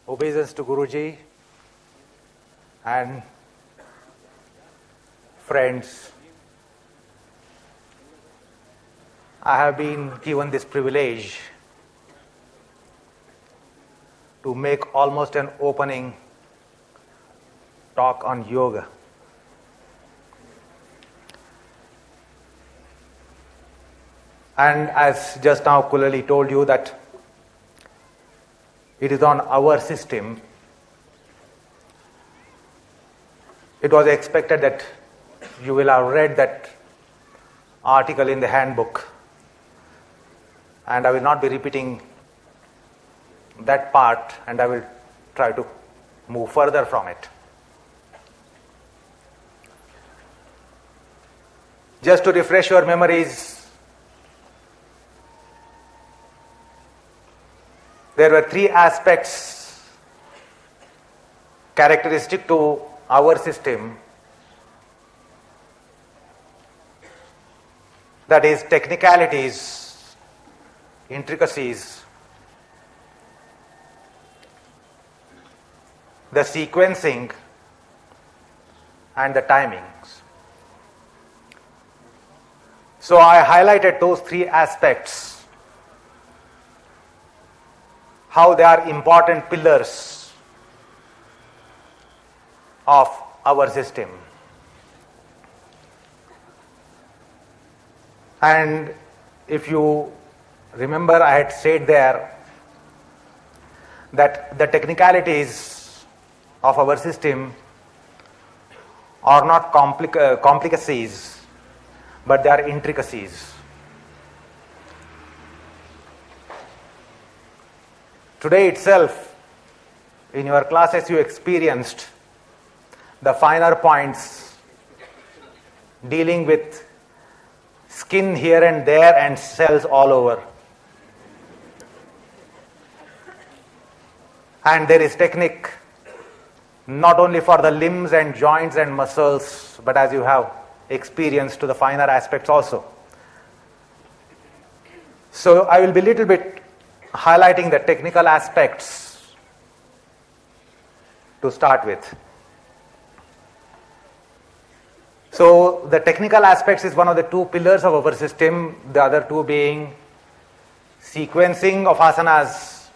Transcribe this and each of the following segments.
obeisance to Guruji and friends. I have been given this privilege to make almost an opening talk on yoga. And as just now Kulali told you that it is on our system, it was expected that you will have read that article in the handbook, and I will not be repeating that part, and I will try to move further from it. Just to refresh your memories, there were three aspects characteristic to our system, that is technicalities, intricacies, the sequencing, and the timings. So I highlighted those three aspects, how they are important pillars of our system. And if you remember, I had said there that the technicalities of our system are not complicacies, but they are intricacies. Today itself, in your classes, you experienced the finer points dealing with skin here and there and cells all over. And there is technique not only for the limbs and joints and muscles, but as you have experienced to the finer aspects also. So I will be a little bit highlighting the technical aspects to start with. So the technical aspects is one of the two pillars of our system, the other two being sequencing of asanas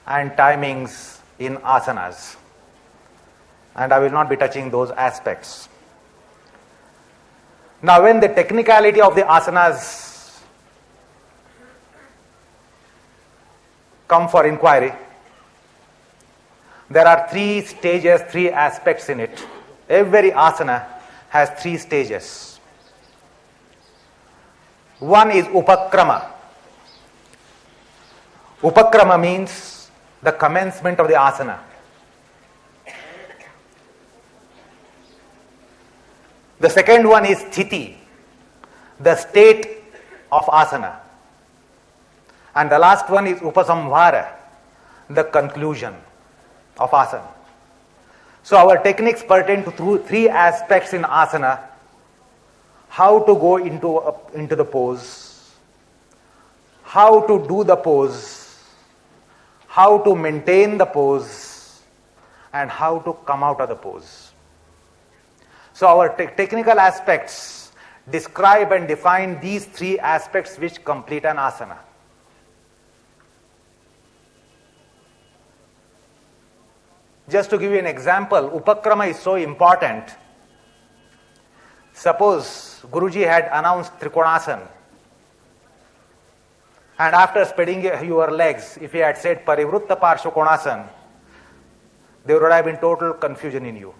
and timings in asanas. And I will not be touching those aspects. Now, when the technicality of the asanas come for inquiry, there are three stages, three aspects in it. Every asana has three stages. One is upakrama. Upakrama means the commencement of the asana. The second one is sthiti, the state of asana. And the last one is upasamhara, the conclusion of asana. So our techniques pertain to three aspects in asana: how to go into the pose, how to do the pose, how to maintain the pose, and how to come out of the pose. So our technical aspects describe and define these three aspects which complete an asana. Just to give you an example, upakrama is so important. Suppose Guruji had announced Trikonasana, and after spreading your legs, if he had said Parivritta Parshvakonasana, there would have been total confusion in you.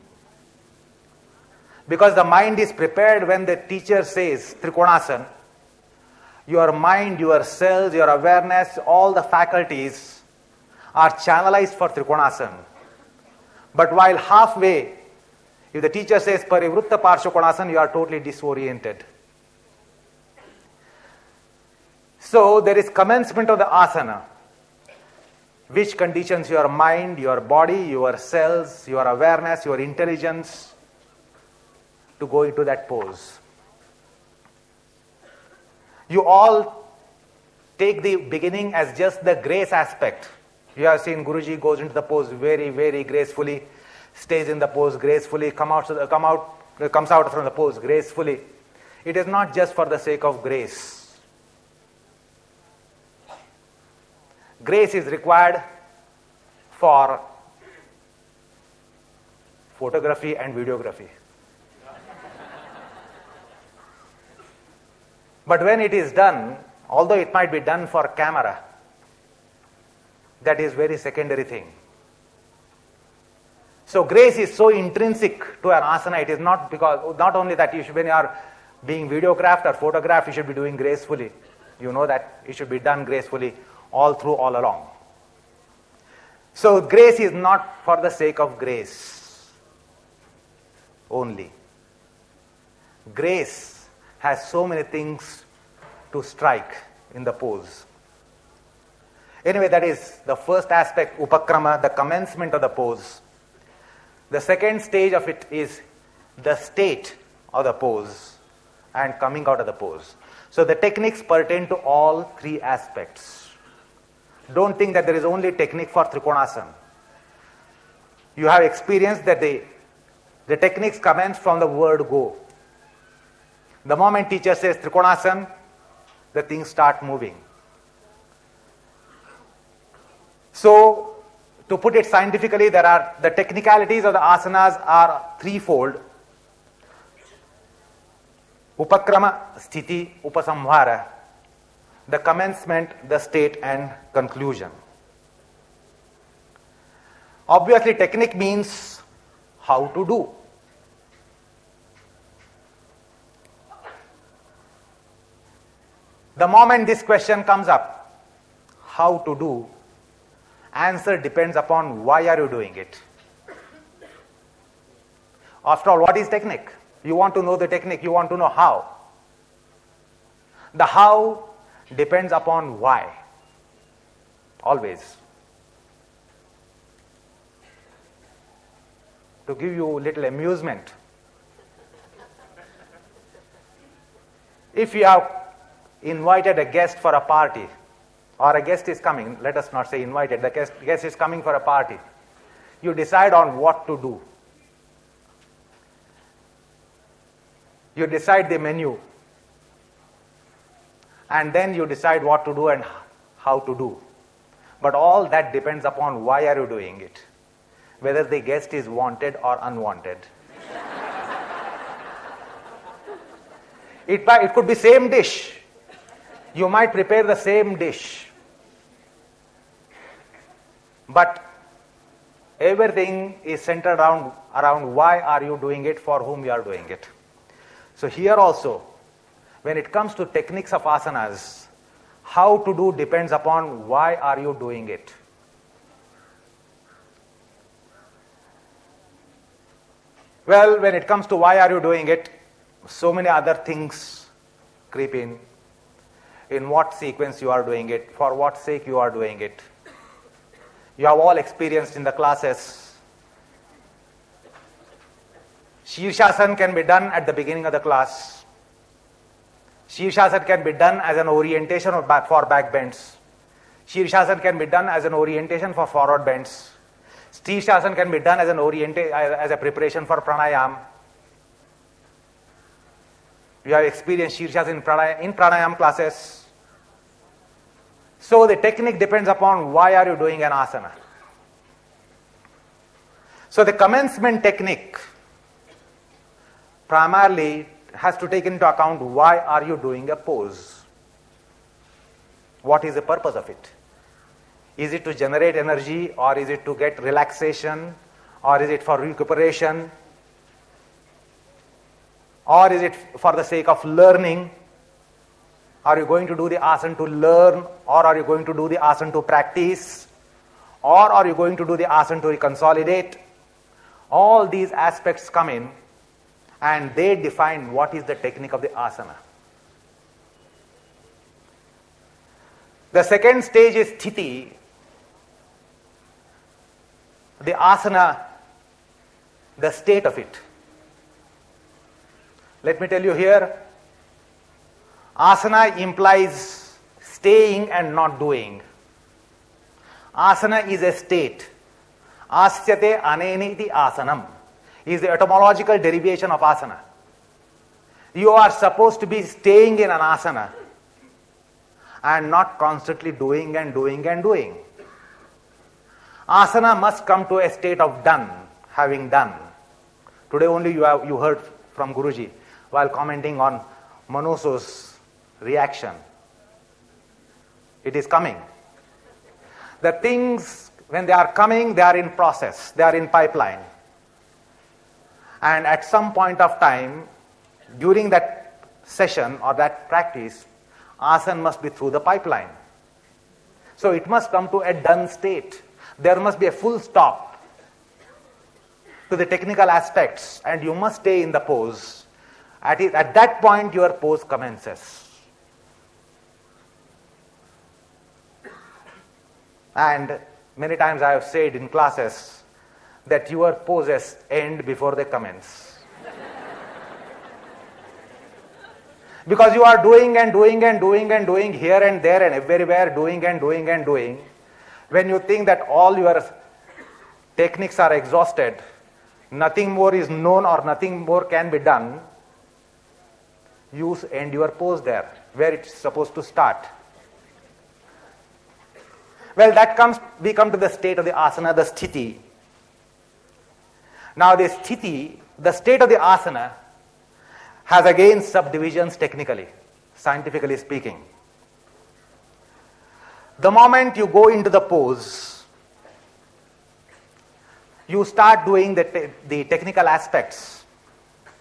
Because the mind is prepared when the teacher says Trikonasana, your mind, your cells, your awareness, all the faculties are channelized for Trikonasana. But while halfway, if the teacher says Parivritta Parshvakonasana, you are totally disoriented. So there is commencement of the asana, which conditions your mind, your body, your cells, your awareness, your intelligence to go into that pose. You all take the beginning as just the grace aspect. You have seen Guruji goes into the pose very, very gracefully, stays in the pose gracefully, comes out from the pose gracefully. It is not just for the sake of grace. Grace is required for photography and videography. But when it is done, although it might be done for camera, that is very secondary thing. So grace is so intrinsic to an asana. It is not only that when you are being videographed or photographed, you should be doing gracefully. You know that it should be done gracefully all along. So grace is not for the sake of grace only. Grace has so many things to strike in the pose. Anyway, that is the first aspect, upakrama, the commencement of the pose. The second stage of it is the state of the pose and coming out of the pose. So the techniques pertain to all three aspects. Don't think that there is only technique for Trikonasana. You have experienced that the techniques commence from the word go. The moment teacher says Trikonasana, the things start moving. So, to put it scientifically, the technicalities of the asanas are threefold. Upakrama, sthiti, upasamhara. The commencement, the state and conclusion. Obviously, technique means how to do. The moment this question comes up, how to do, answer depends upon why are you doing it. After all, what is technique? You want to know the technique, you want to know how. The how depends upon why. Always. To give you a little amusement, if you have invited a guest for a party, or a guest is coming, let us not say invited, the guest is coming for a party. You decide on what to do. You decide the menu. And then you decide what to do and how to do. But all that depends upon why are you doing it. Whether the guest is wanted or unwanted. It could be same dish. You might prepare the same dish. But everything is centered around why are you doing it, for whom you are doing it. So here also, when it comes to techniques of asanas, how to do depends upon why are you doing it. Well, when it comes to why are you doing it, so many other things creep in. In what sequence you are doing it, for what sake you are doing it. You have all experienced in the classes. Shirshasana can be done at the beginning of the class. Shirshasana can be done as an orientation for back bends. Shirshasana can be done as an orientation for forward bends. Shirshasana can be done as as a preparation for pranayam. You have experienced Shirshasana in pranayam classes. So the technique depends upon why are you doing an asana. So the commencement technique primarily has to take into account why are you doing a pose. What is the purpose of it? Is it to generate energy, or is it to get relaxation, or is it for recuperation, or is it for the sake of learning? Are you going to do the asana to learn, or are you going to do the asana to practice, or are you going to do the asana to consolidate? All these aspects come in and they define what is the technique of the asana. The second stage is sthiti. The asana, the state of it. Let me tell you here, asana implies staying and not doing. Asana is a state. Asyate aneniti asanam is the etymological derivation of asana. You are supposed to be staying in an asana and not constantly doing and doing and doing. Asana must come to a state of done, having done. Today only you heard from Guruji while commenting on Manoso's reaction. It is coming. The things, when they are coming, they are in process, they are in pipeline. And at some point of time, during that session or that practice, asana must be through the pipeline. So it must come to a done state. There must be a full stop to the technical aspects, and you must stay in the pose. At that point, your pose commences. And many times I have said in classes that your poses end before they commence. Because you are doing and doing and doing and doing here and there and everywhere, doing and doing and doing. When you think that all your techniques are exhausted, nothing more is known or nothing more can be done, you end your pose there, where it's supposed to start. Well, we come to the state of the asana, the sthiti. Now the sthiti, the state of the asana, has again subdivisions technically, scientifically speaking. The moment you go into the pose, you start doing the technical aspects.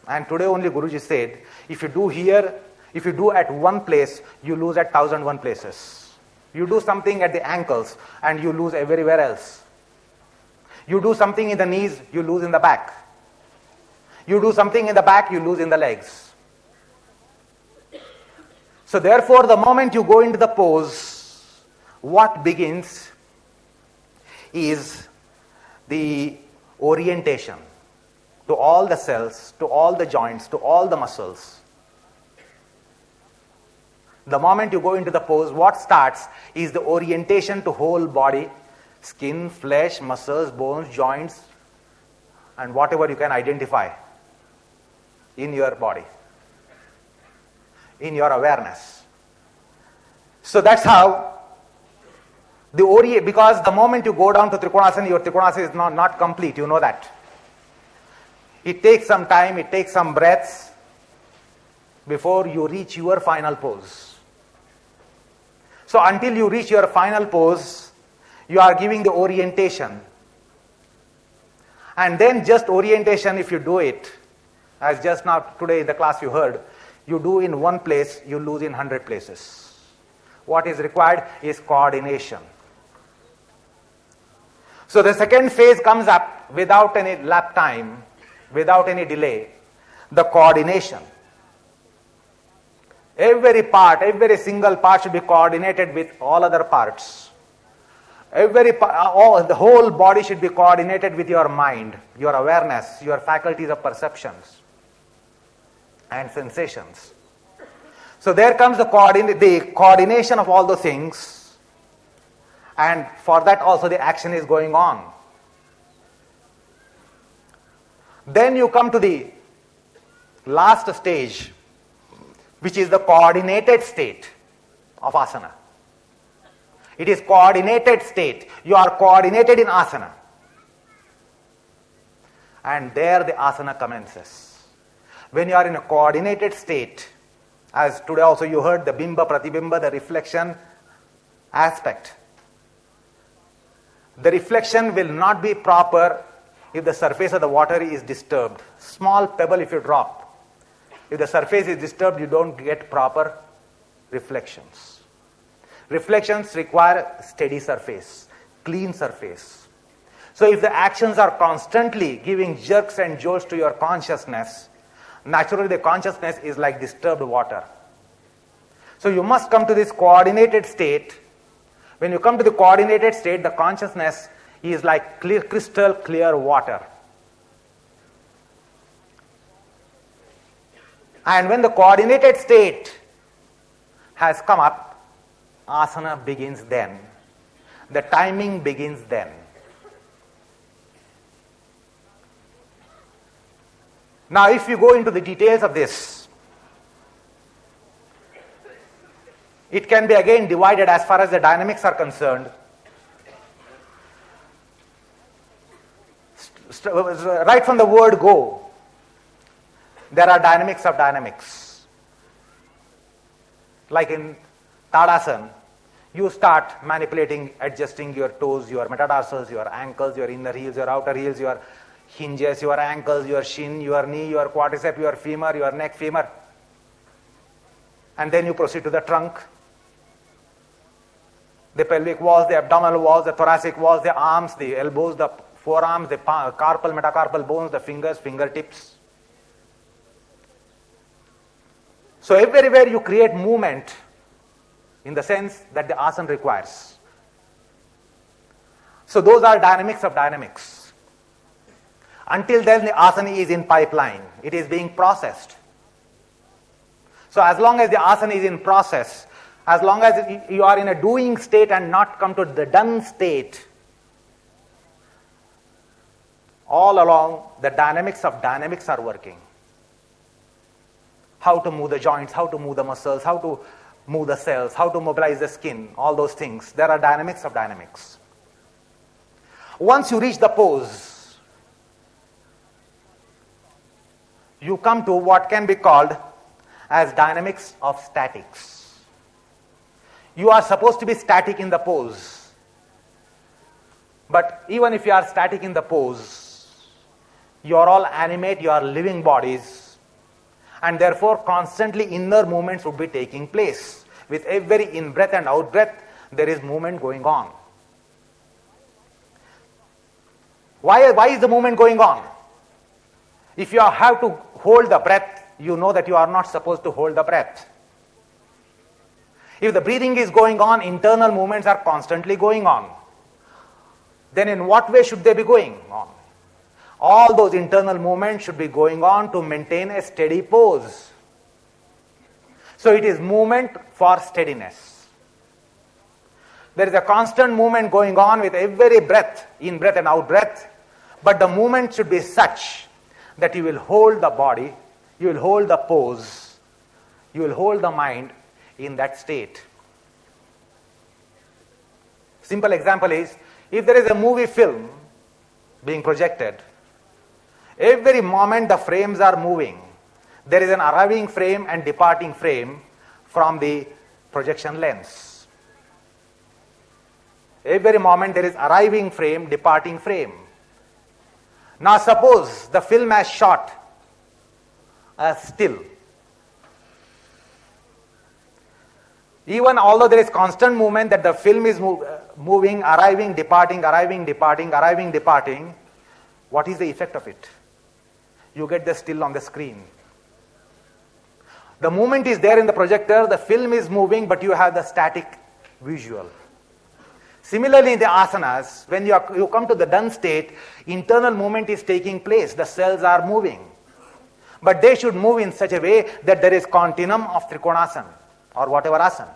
And today only Guruji said, if you do here, if you do at one place, you lose at 1,001 places. You do something at the ankles and you lose everywhere else. You do something in the knees, you lose in the back. You do something in the back, you lose in the legs. So therefore, the moment you go into the pose, what begins is the orientation to all the cells, to all the joints, to all the muscles. The moment you go into the pose, what starts is the orientation to whole body, skin, flesh, muscles, bones, joints, and whatever you can identify in your body, in your awareness. So that's how because the moment you go down to Trikonasana, your Trikonasana is not complete, you know that. It takes some time, it takes some breaths before you reach your final pose. So until you reach your final pose, you are giving the orientation. And then just orientation, if you do it, as just now today in the class you heard, you do in one place, you lose in 100 places. What is required is coordination. So the second phase comes up without any lap time, without any delay, the coordination. Every single part should be coordinated with all other parts. The whole body should be coordinated with your mind, your awareness, your faculties of perceptions and sensations. So there comes the coordination of all those things, and for that also the action is going on. Then you come to the last stage, which is the coordinated state of asana. It is coordinated state. You are coordinated in asana. And there the asana commences. When you are in a coordinated state, as today also you heard the bimba, pratibimba, the reflection aspect. The reflection will not be proper if the surface of the water is disturbed. Small pebble if you drop. If the surface is disturbed, you don't get proper reflections. Reflections require steady surface, clean surface. So if the actions are constantly giving jerks and jolts to your consciousness, naturally the consciousness is like disturbed water. So you must come to this coordinated state. When you come to the coordinated state, the consciousness is like clear, crystal clear water. And when the coordinated state has come up, asana begins then. The timing begins then. Now, if you go into the details of this, it can be again divided as far as the dynamics are concerned. Right from the word go, there are dynamics of dynamics. Like in Tadasana, you start manipulating, adjusting your toes, your metatarsals, your ankles, your inner heels, your outer heels, your hinges, your ankles, your shin, your knee, your quadricep, your femur, your neck femur. And then you proceed to the trunk, the pelvic walls, the abdominal walls, the thoracic walls, the arms, the elbows, the forearms, the carpal, metacarpal bones, the fingers, fingertips. So everywhere you create movement in the sense that the asana requires. So those are dynamics of dynamics. Until then, the asana is in pipeline. It is being processed. So as long as the asana is in process, as long as you are in a doing state and not come to the done state, all along the dynamics of dynamics are working. How to move the joints, how to move the muscles, how to move the cells, how to mobilize the skin, all those things. There are dynamics of dynamics. Once you reach the pose, you come to what can be called as dynamics of statics. You are supposed to be static in the pose. But even if you are static in the pose, you are all animate, you are living bodies, and therefore constantly inner movements would be taking place. With every in-breath and out-breath, there is movement going on. Why is the movement going on? If you have to hold the breath, you know that you are not supposed to hold the breath. If the breathing is going on, internal movements are constantly going on. Then in what way should they be going on? All those internal movements should be going on to maintain a steady pose. So it is movement for steadiness. There is a constant movement going on with every breath, in breath and out breath, but the movement should be such that you will hold the body, you will hold the pose, you will hold the mind in that state. Simple example is, if there is a movie film being projected, every moment the frames are moving. There is an arriving frame and departing frame from the projection lens. Every moment there is arriving frame, departing frame. Now suppose the film has shot as still. Even although there is constant movement that the film is moving, arriving, departing, arriving, departing, arriving, departing, what is the effect of it? You get the still on the screen. The movement is there in the projector, the film is moving, but you have the static visual. Similarly, in the asanas, when you come to the done state, internal movement is taking place. The cells are moving. But they should move in such a way that there is continuum of trikonasana or whatever asana.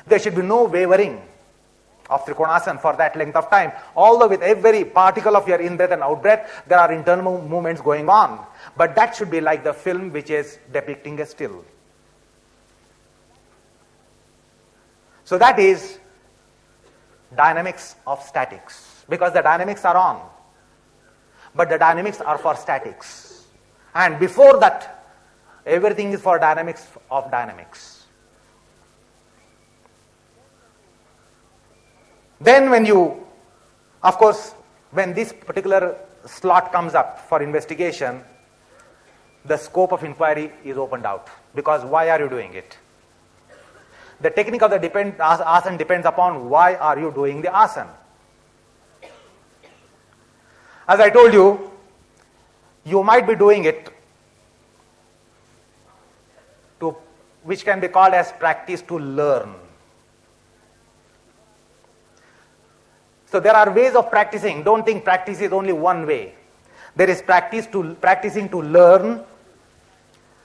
There should be no wavering of trikonasana for that length of time. Although with every particle of your in-breath and out-breath, there are internal movements going on. But that should be like the film which is depicting a still. So that is dynamics of statics, because the dynamics are on, but the dynamics are for statics. And before that, everything is for dynamics of dynamics. Then of course, when this particular slot comes up for investigation, the scope of inquiry is opened out. Because why are you doing it? The technique of the asana depends upon why are you doing the asana. As I told you, you might be doing it which can be called as practice to learn. So there are ways of practicing. Don't think practice is only one way. There is practicing to learn.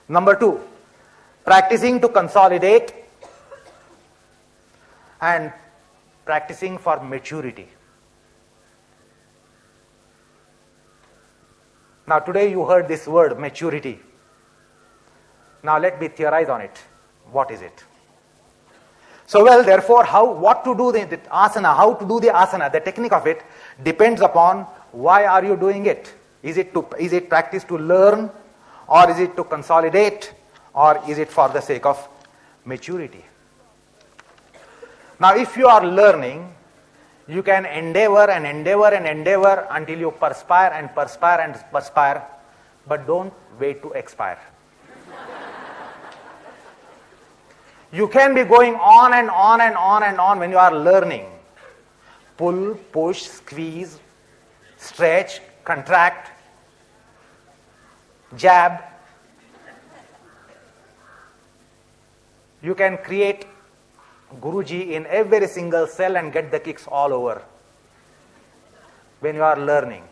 Number 2, practicing to consolidate. And practicing for maturity. Now today you heard this word, maturity. Now let me theorize on it. What is it? So well, therefore, what to do the asana, how to do the asana, the technique of it depends upon why are you doing it. Is it practice to learn, or is it to consolidate, or is it for the sake of maturity? Now if you are learning, you can endeavor and endeavor and endeavor until you perspire and perspire and perspire, but don't wait to expire. You can be going on and on and on and on when you are learning. Pull, push, squeeze, stretch, contract, jab. You can create Guruji in every single cell and get the kicks all over when you are learning.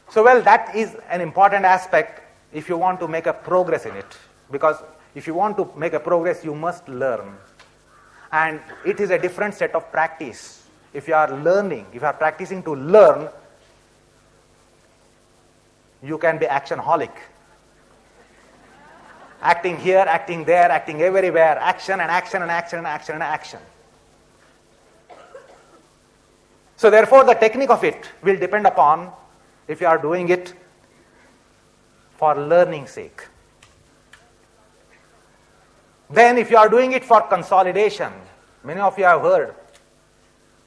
So well, that is an important aspect if you want to make a progress in it. Because if you want to make a progress, you must learn. And it is a different set of practice. If you are learning, if you are practicing to learn, you can be actionaholic. Acting here, acting there, acting everywhere, action and action and action and action and action. So therefore, the technique of it will depend upon if you are doing it for learning sake. Then if you are doing it for consolidation, many of you have heard,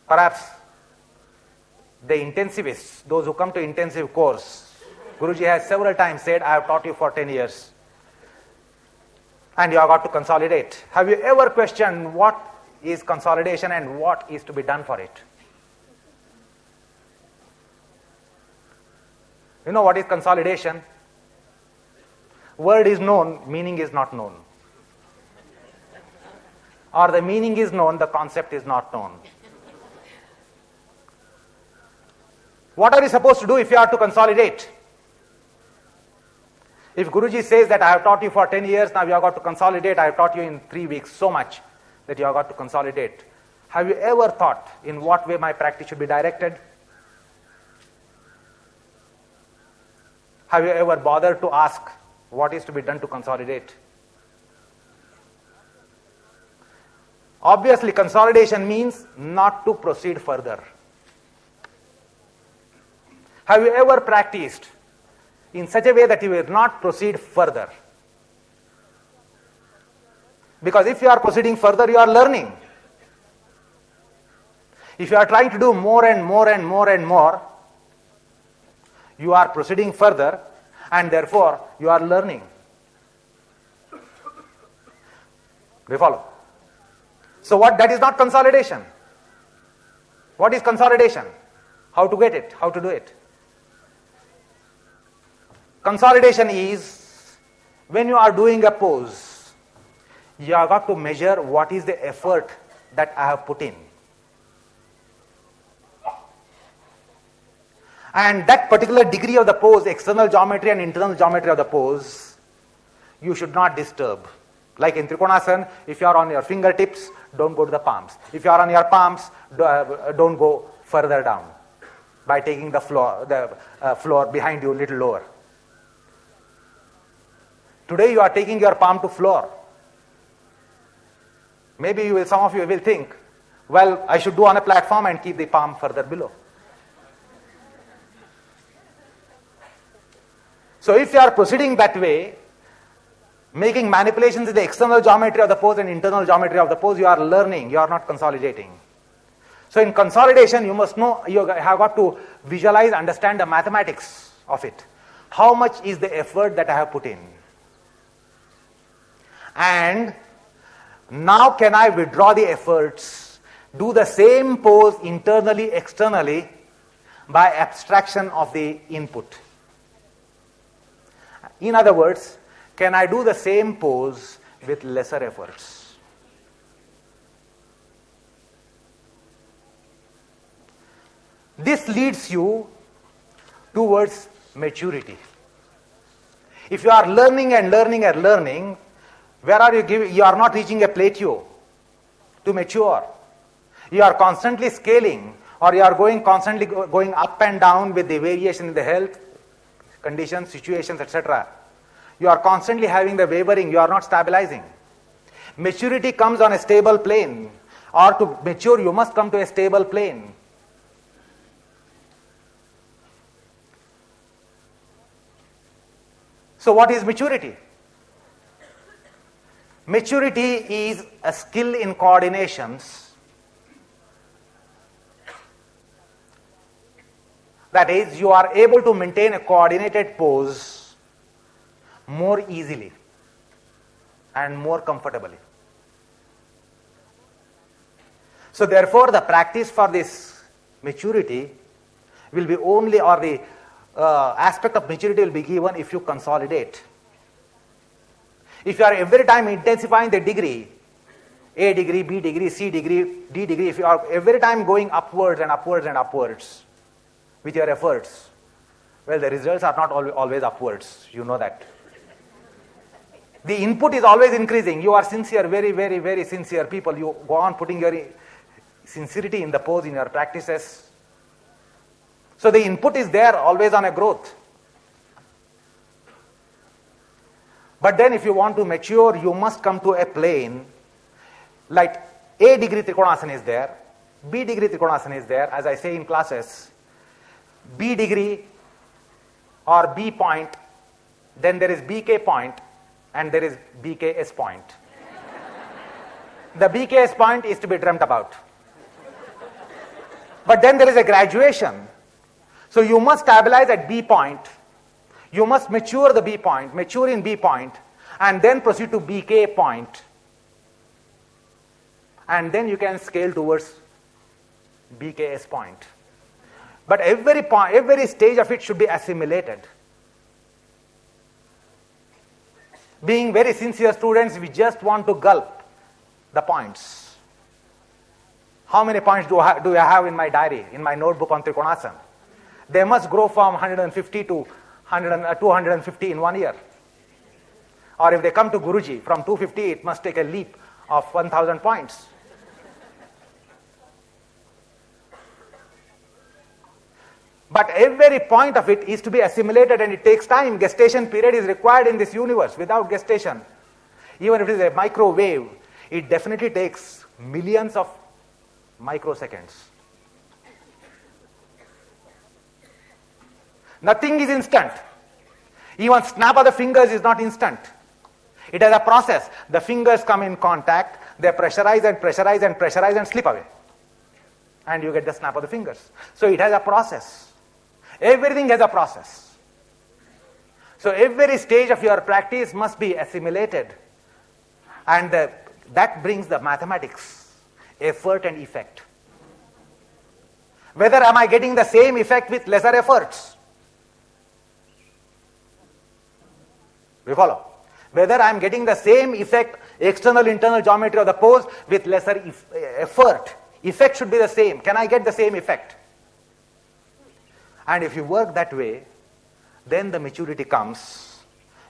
perhaps the intensivists, those who come to intensive course, Guruji has several times said, I have taught you for 10 years. And you have got to consolidate. Have you ever questioned what is consolidation and what is to be done for it? You know what is consolidation? Word is known, meaning is not known. Or the meaning is known, the concept is not known. What are you supposed to do if you are to consolidate? If Guruji says that I have taught you for 10 years, now you have got to consolidate, I have taught you in 3 weeks so much that you have got to consolidate. Have you ever thought in what way my practice should be directed? Have you ever bothered to ask what is to be done to consolidate? Obviously, consolidation means not to proceed further. Have you ever practiced in such a way that you will not proceed further? Because if you are proceeding further, you are learning. If you are trying to do more and more and more and more, you are proceeding further and therefore you are learning. Do you follow? So that is not consolidation. What is consolidation? How to get it? How to do it? Consolidation is when you are doing a pose, you have got to measure what is the effort that I have put in. And that particular degree of the pose, external geometry and internal geometry of the pose, you should not disturb. Like in Trikonasana, if you are on your fingertips, don't go to the palms. If you are on your palms, don't go further down by taking the floor behind you a little lower. Today you are taking your palm to floor. Maybe some of you will think, well, I should do on a platform and keep the palm further below. So if you are proceeding that way, making manipulations in the external geometry of the pose and internal geometry of the pose, you are learning, you are not consolidating. So in consolidation, you must know, you have got to visualize, understand the mathematics of it. How much is the effort that I have put in? And now can I withdraw the efforts, do the same pose internally, externally, by abstraction of the input? In other words, can I do the same pose with lesser efforts? This leads you towards maturity. If you are learning and learning and learning, where are you giving? You are not reaching a plateau. to mature. You are constantly scaling, or you are constantly going up and down with the variation in the health, conditions, situations, etc. You are constantly having the wavering, you are not stabilizing. Maturity comes on a stable plane, or to mature you must come to a stable plane. So what is maturity? Maturity is a skill in coordinations. That is, you are able to maintain a coordinated pose more easily and more comfortably. So therefore, the practice for this maturity will be only, or the aspect of maturity will be given if you consolidate. If you are every time intensifying the degree, A degree, B degree, C degree, D degree, if you are every time going upwards and upwards and upwards with your efforts, well, the results are not always upwards. You know that. The input is always increasing. You are sincere, very, very, very sincere people. You go on putting your sincerity in the pose, in your practices. So the input is there, always on a growth. But then if you want to mature, you must come to a plane, like A degree Trikonasana is there, B degree Trikonasana is there, as I say in classes, B degree or B point, then there is BK point, and there is BKS point. The BKS point is to be dreamt about. But then there is a graduation. So you must stabilize at B point. You must mature the B point, mature in B point, and then proceed to BK point. And then you can scale towards BKS point. But every stage of it should be assimilated. Being very sincere students, we just want to gulp the points. How many points do I have in my diary, in my notebook on Trikonasana? They must grow from 150 to 250 in 1 year. Or if they come to Guruji, from 250, it must take a leap of 1,000 points. But every point of it is to be assimilated, and it takes time. Gestation period is required in this universe. Without gestation, even if it is a microwave, it definitely takes millions of microseconds. Nothing is instant. Even snap of the fingers is not instant. It has a process. The fingers come in contact, they pressurize and pressurize and pressurize and slip away. And you get the snap of the fingers. So it has a process. Everything has a process. So every stage of your practice must be assimilated. And that brings the mathematics, effort and effect. Whether am I getting the same effect with lesser efforts? We follow? Whether I am getting the same effect, external, internal geometry of the pose with lesser effort. Effect should be the same. Can I get the same effect? And if you work that way, then the maturity comes.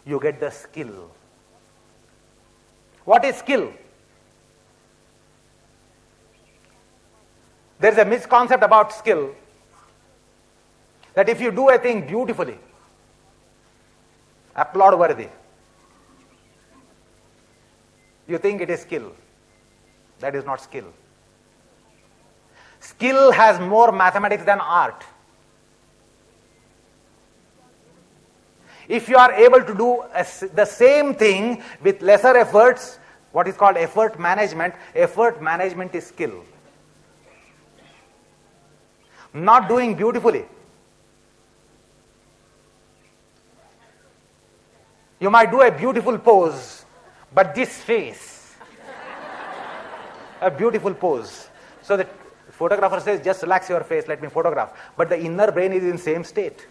You get the skill. What is skill? There is a misconcept about skill that if you do a thing beautifully, applaud worthy, you think it is skill. That is not skill. Skill has more mathematics than art. If you are able to do the same thing with lesser efforts, what is called effort management is skill. Not doing beautifully. You might do a beautiful pose, but this face, a beautiful pose. So the photographer says, just relax your face, let me photograph. But the inner brain is in same state.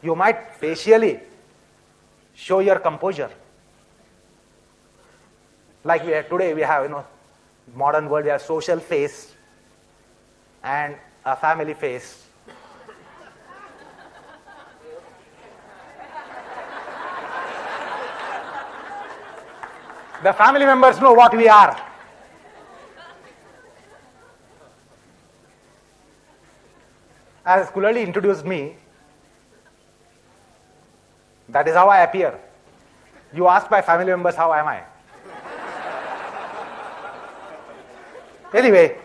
You might facially show your composure. Like today we have, modern world, we have social face and a family face. The family members know what we are. has clearly introduced me. That is how I appear. You ask my family members, how am I? Anyway,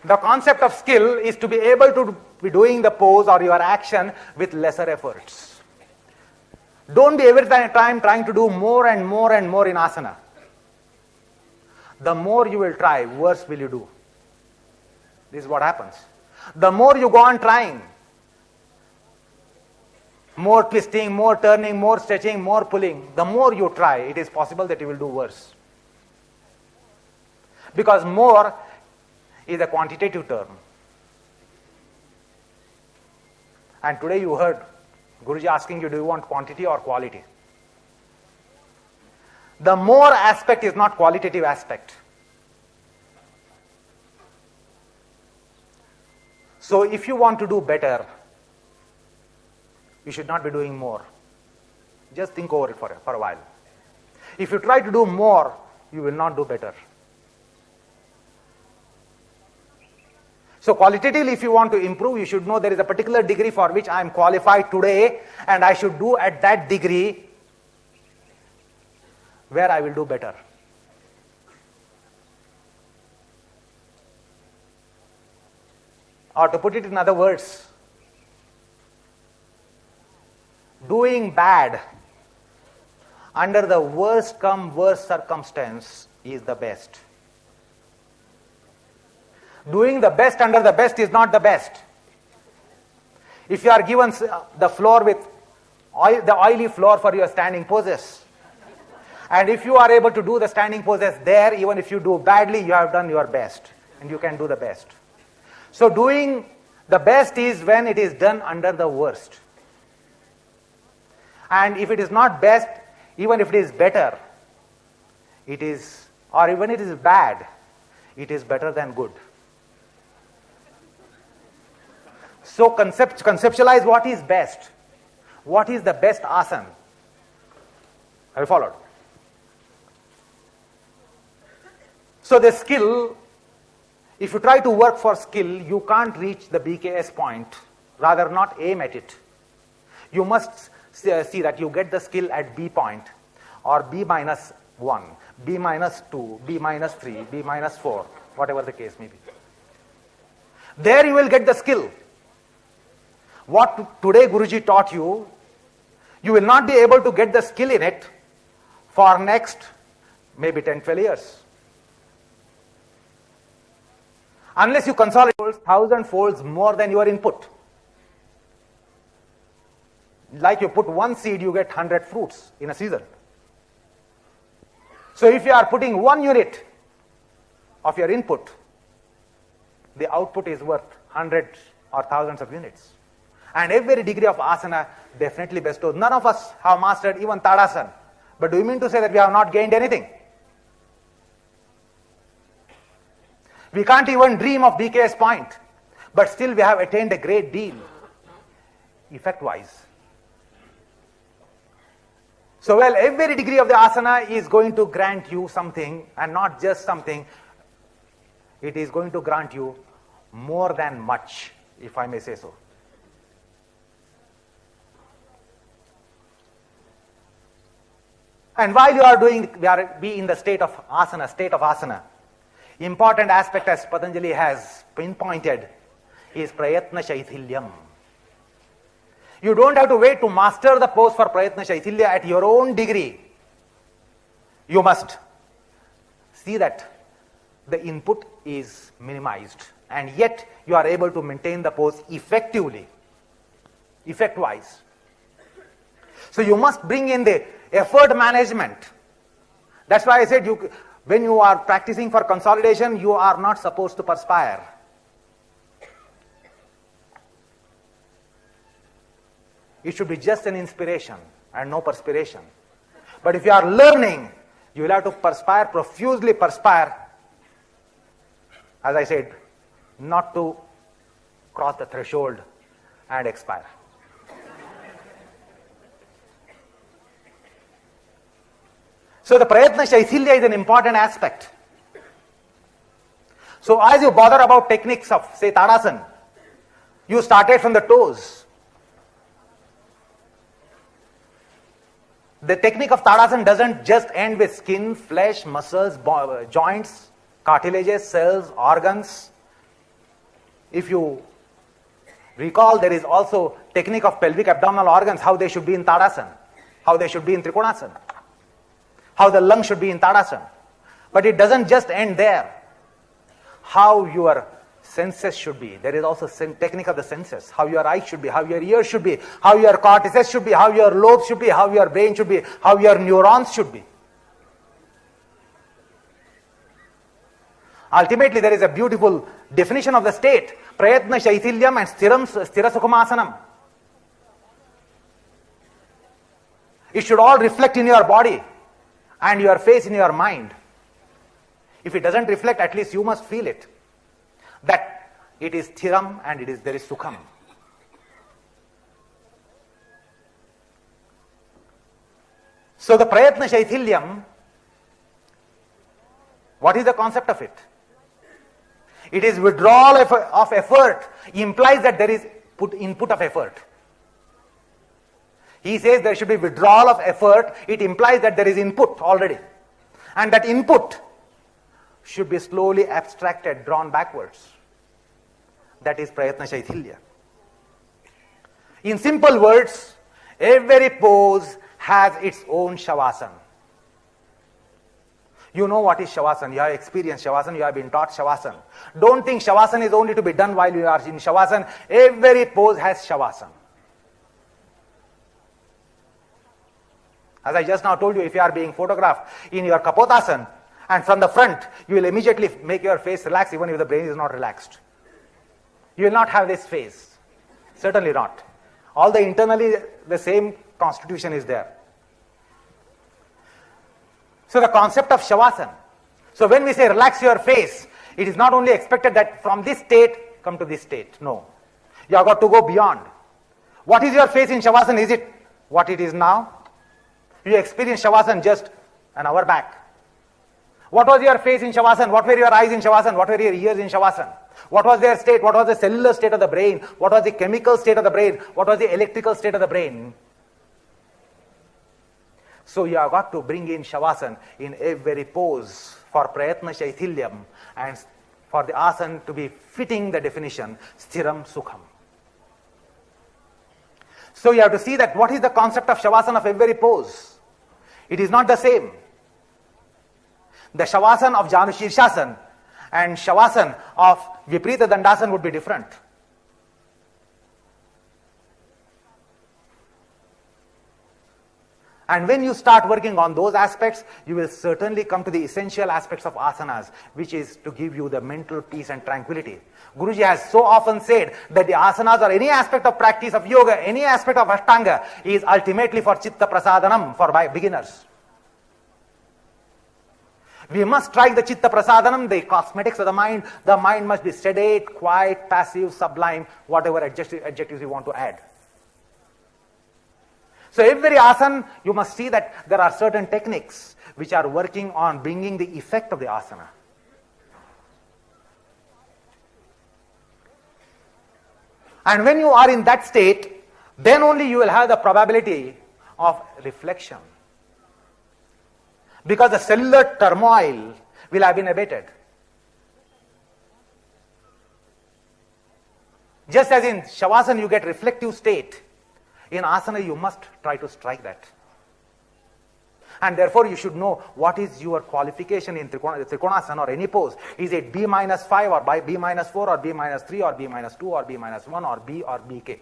the concept of skill is to be able to be doing the pose or your action with lesser efforts. Don't be every time trying to do more and more and more in asana. The more you will try, worse will you do. This is what happens. The more you go on trying, more twisting, more turning, more stretching, more pulling, the more you try, it is possible that you will do worse. Because more is a quantitative term. And today you heard Guruji asking you, do you want quantity or quality? The more aspect is not qualitative aspect. So if you want to do better, you should not be doing more. Just think over it for a while. If you try to do more, you will not do better. So qualitatively, if you want to improve, you should know there is a particular degree for which I am qualified today, and I should do at that degree where I will do better. Or to put it in other words, doing bad under the worst come worst circumstance is the best. Doing the best under the best is not the best. If you are given the floor with the oily floor for your standing poses, and if you are able to do the standing poses there, even if you do badly, you have done your best, and you can do the best. So doing the best is when it is done under the worst. And if it is not best, even if it is better, it is, or even it is bad, it is better than good. So conceptualize what is best. What is the best asana? Have you followed? So the skill, if you try to work for skill, you can't reach the BKS point, rather not aim at it. You must see that you get the skill at B point, or B minus 1, B minus 2, B minus 3, B minus 4, whatever the case may be. There you will get the skill. What today Guruji taught you, you will not be able to get the skill in it for next maybe 10, 12 years. Unless you consolidate 1,000 folds more than your input. Like you put one seed, you get 100 fruits in a season. So if you are putting 1 unit of your input, the output is worth hundreds or thousands of units. And every degree of asana definitely bestows. None of us have mastered even Tadasana. But do you mean to say that we have not gained anything? We can't even dream of BKS point, but still we have attained a great deal, effect-wise. So, well, every degree of the asana is going to grant you something, and not just something, it is going to grant you more than much, if I may say so. And while you are doing, be in the state of asana, important aspect as Patanjali has pinpointed is prayatna shaithilyam. You don't have to wait to master the pose for prayatna shaithilya at your own degree. You must see that the input is minimized, and yet you are able to maintain the pose effectively, effect-wise. So you must bring in the effort management. That's why I said when you are practicing for consolidation, you are not supposed to perspire. It should be just an inspiration and no perspiration. But if you are learning, you will have to perspire, profusely perspire, as I said, not to cross the threshold and expire. So the Prayatna Shaithilya is an important aspect. So as you bother about techniques of, say, Tadasana, you started from the toes. The technique of Tadasana doesn't just end with skin, flesh, muscles, joints, cartilages, cells, organs. If you recall, there is also technique of pelvic abdominal organs, how they should be in Tadasana, how they should be in Trikonasana, how the lung should be in Tadasana. But it doesn't just end there. How your senses should be. There is also technique of the senses. How your eyes should be, how your ears should be, how your cortices should be, how your lobes should be, how your brain should be, how your neurons should be. Ultimately, there is a beautiful definition of the state. Prayatna Shaithilyam and Stira Sukhamasana. It should all reflect in your body and your face in your mind. If it doesn't reflect, at least you must feel it. That it is Thiram and there is Sukham. So the Prayatna Shaithilyam, what is the concept of it? It is withdrawal of effort, implies that there is input of effort. He says there should be withdrawal of effort, it implies that there is input already. And that input should be slowly abstracted, drawn backwards. That is Prayatna Shaithilya. In simple words, every pose has its own Shavasana. You know what is Shavasana. You have experienced Shavasana. You have been taught Shavasana. Don't think Shavasana is only to be done while you are in Shavasana. Every pose has Shavasana. As I just now told you, if you are being photographed in your Kapotasana, and from the front, you will immediately make your face relax even if the brain is not relaxed. You will not have this face. Certainly not. All the internally, the same constitution is there. So the concept of Shavasana. So when we say relax your face, it is not only expected that from this state, come to this state. No. You have got to go beyond. What is your face in Shavasana? Is it what it is now? You experienced Shavasana just an hour back. What was your face in Shavasana? What were your eyes in Shavasana? What were your ears in Shavasana? What was their state? What was the cellular state of the brain? What was the chemical state of the brain? What was the electrical state of the brain? So you have got to bring in Shavasana in every pose for Prayatna Shaithilyam and for the asana to be fitting the definition Sthiram Sukham. So you have to see that what is the concept of Shavasana of every pose. It is not the same. The Shavasana of Janu Shirshasana and Shavasana of Viprita Dandasana would be different. And when you start working on those aspects, you will certainly come to the essential aspects of asanas, which is to give you the mental peace and tranquility. Guruji has so often said that the asanas or any aspect of practice of yoga, any aspect of Ashtanga is ultimately for Chitta Prasadanam, for beginners. We must strike the Chitta Prasadanam, the cosmetics of the mind. The mind must be sedate, quiet, passive, sublime, whatever adjectives you want to add. So every asana, you must see that there are certain techniques which are working on bringing the effect of the asana. And when you are in that state, then only you will have the probability of reflection. Because the cellular turmoil will have been abated. Just as in Shavasana you get reflective state, in asana you must try to strike that. And therefore you should know what is your qualification in Trikonasana or any pose. Is it B minus 5 or by B minus 4 or B minus 3 or B minus 2 or B minus 1 or B or BK?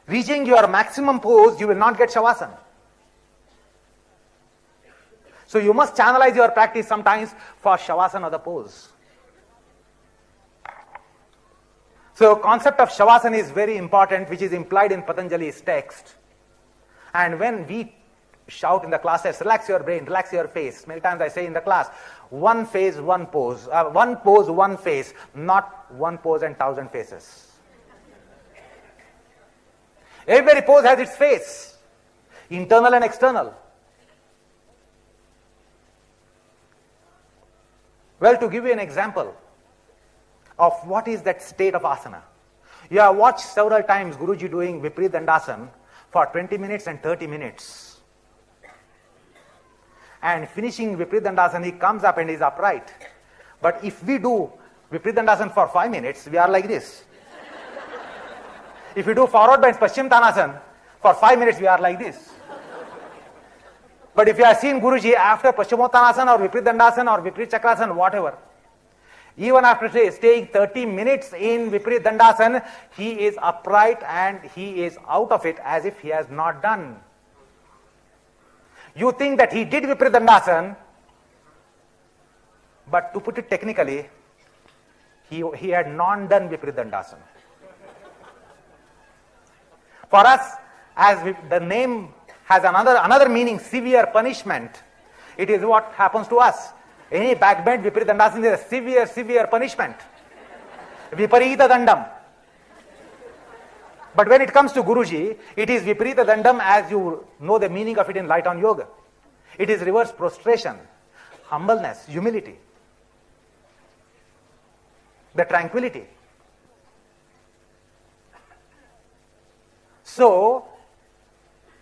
Reaching your maximum pose, you will not get Shavasana. So you must channelize your practice sometimes for Shavasana or the pose. So concept of Shavasana is very important, which is implied in Patanjali's text. And when we shout in the classes, relax your brain, relax your face. Many times I say in the class, one face, one pose. One pose, one face, not one pose and 1,000 faces. Every pose has its face. internal and external. Well, to give you an example of what is that state of asana, you have watched several times Guruji doing Viparit Dandasana for 20 minutes and 30 minutes. And finishing Viparit Dandasana, he comes up and is upright. But if we do Viparit Dandasana for 5 minutes, we are like this. If we do forward bend Paschimottanasana for 5 minutes, we are like this. But if you have seen Guruji after Paschimottanasana or Viparit Dandasana or Viparit Chakrasana, whatever, even after staying 30 minutes in Viparit Dandasana, he is upright and he is out of it as if he has not done. You think that he did Viparit Dandasana, but to put it technically, he had not done Viparit Dandasana. For us, as the name has another meaning, severe punishment, it is what happens to us. Any backbend Viparit Dandasana is a severe punishment. Viparita Dandam. But when it comes to Guruji, it is Viparita Dandam as you know the meaning of it in Light on Yoga. It is reverse prostration, humbleness, humility, the tranquility. So,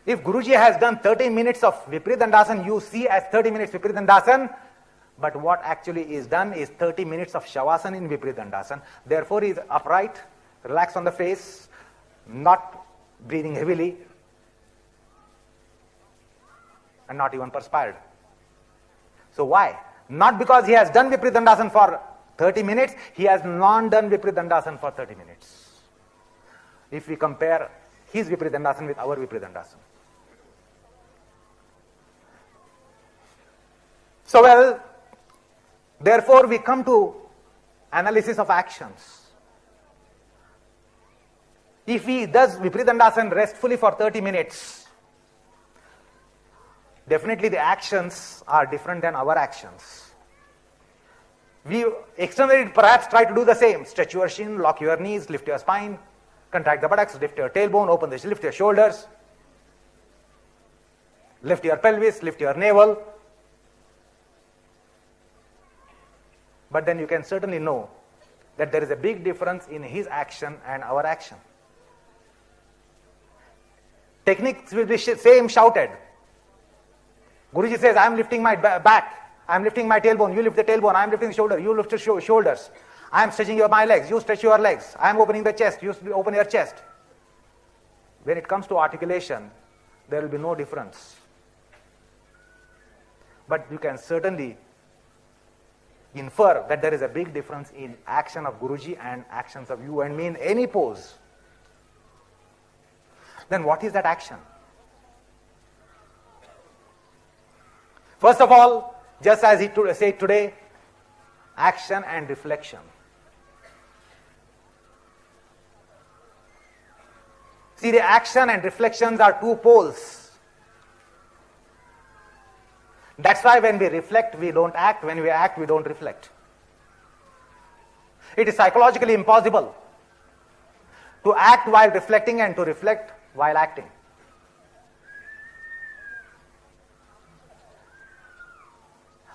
if Guruji has done 30 minutes of Viparit Dandasana, you see as 30 minutes Viparit Dandasana, but what actually is done is 30 minutes of Shavasana in Viparit Dandasana. Therefore, he is upright, relaxed on the face, not breathing heavily, and not even perspired. So why? Not because he has done Viparit Dandasana for 30 minutes, he has not done Viparit Dandasana for 30 minutes. If we compare his Viparit Dandasana with our Viparit Dandasana. So well, therefore we come to analysis of actions. If he does Viparit Dandasana restfully for 30 minutes, definitely the actions are different than our actions. We externally perhaps try to do the same. Stretch your shin, lock your knees, lift your spine, contract the buttocks, lift your tailbone, lift your shoulders, lift your pelvis, lift your navel. But then you can certainly know that there is a big difference in his action and our action. Techniques will be same shouted. Guruji says, I am lifting my back, I am lifting my tailbone, you lift the tailbone, I am lifting the shoulder, you lift your shoulders. I am stretching my legs, you stretch your legs. I am opening the chest, you open your chest. When it comes to articulation, there will be no difference. But you can certainly infer that there is a big difference in action of Guruji and actions of you and me in any pose. Then what is that action? First of all, just as he said today, action and reflection. See, the action and reflections are two poles. That's why when we reflect, we don't act. When we act, we don't reflect. It is psychologically impossible to act while reflecting and to reflect while acting.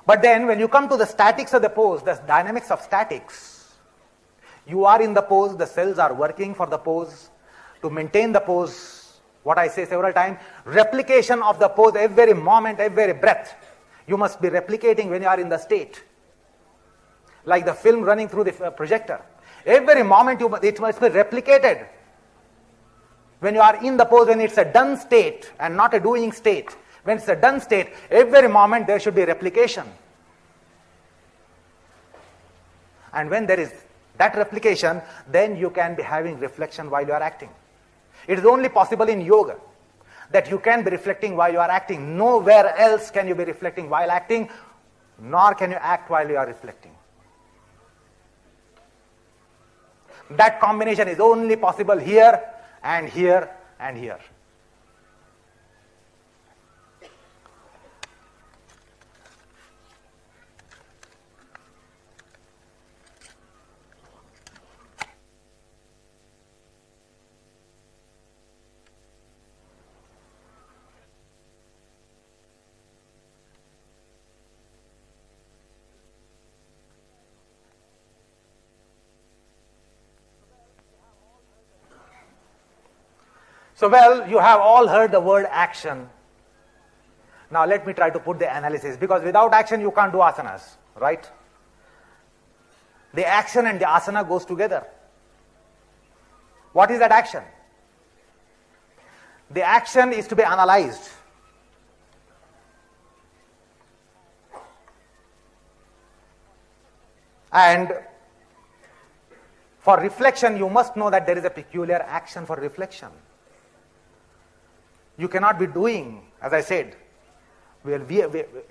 But then when you come to the statics of the pose, the dynamics of statics, you are in the pose, the cells are working for the pose, to maintain the pose. What I say several times, replication of the pose every moment, every breath. You must be replicating when you are in the state. Like the film running through the projector. Every moment it must be replicated. When you are in the pose, when it's a done state and not a doing state. When it's a done state, every moment there should be replication. And when there is that replication, then you can be having reflection while you are acting. It is only possible in yoga that you can be reflecting while you are acting. Nowhere else can you be reflecting while acting, nor can you act while you are reflecting. That combination is only possible here and here and here. So, well, you have all heard the word action. Now let me try to put the analysis, because without action you can't do asanas, right? The action and the asana goes together. What is that action? The action is to be analyzed. And for reflection, you must know that there is a peculiar action for reflection. You cannot be doing, as I said, we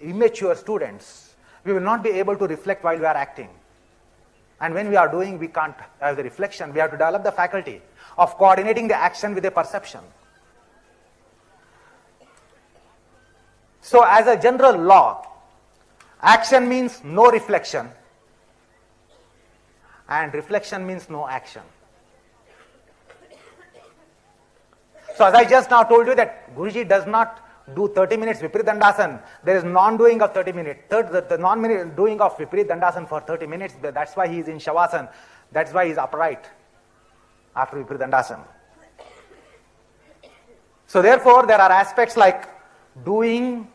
immature students, we will not be able to reflect while we are acting. And when we are doing, we can't have the reflection. We have to develop the faculty of coordinating the action with the perception. So as a general law, action means no reflection, and reflection means no action. So as I just now told you that Guruji does not do 30 minutes Viparit Dandasana, there is non-doing of 30 minutes. The non-doing of Viparit Dandasana for 30 minutes, that's why he is in Shavasana, that's why he is upright after Viparit Dandasana. So therefore, there are aspects like doing,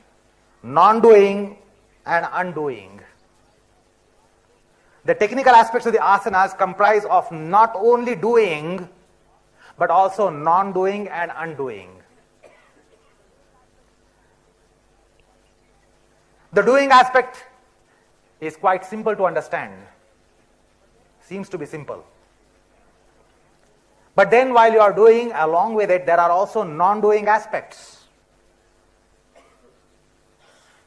non-doing and undoing. The technical aspects of the asanas comprise of not only doing, but also non-doing and undoing. The doing aspect is quite simple to understand. Seems to be simple. But then while you are doing, along with it, there are also non-doing aspects.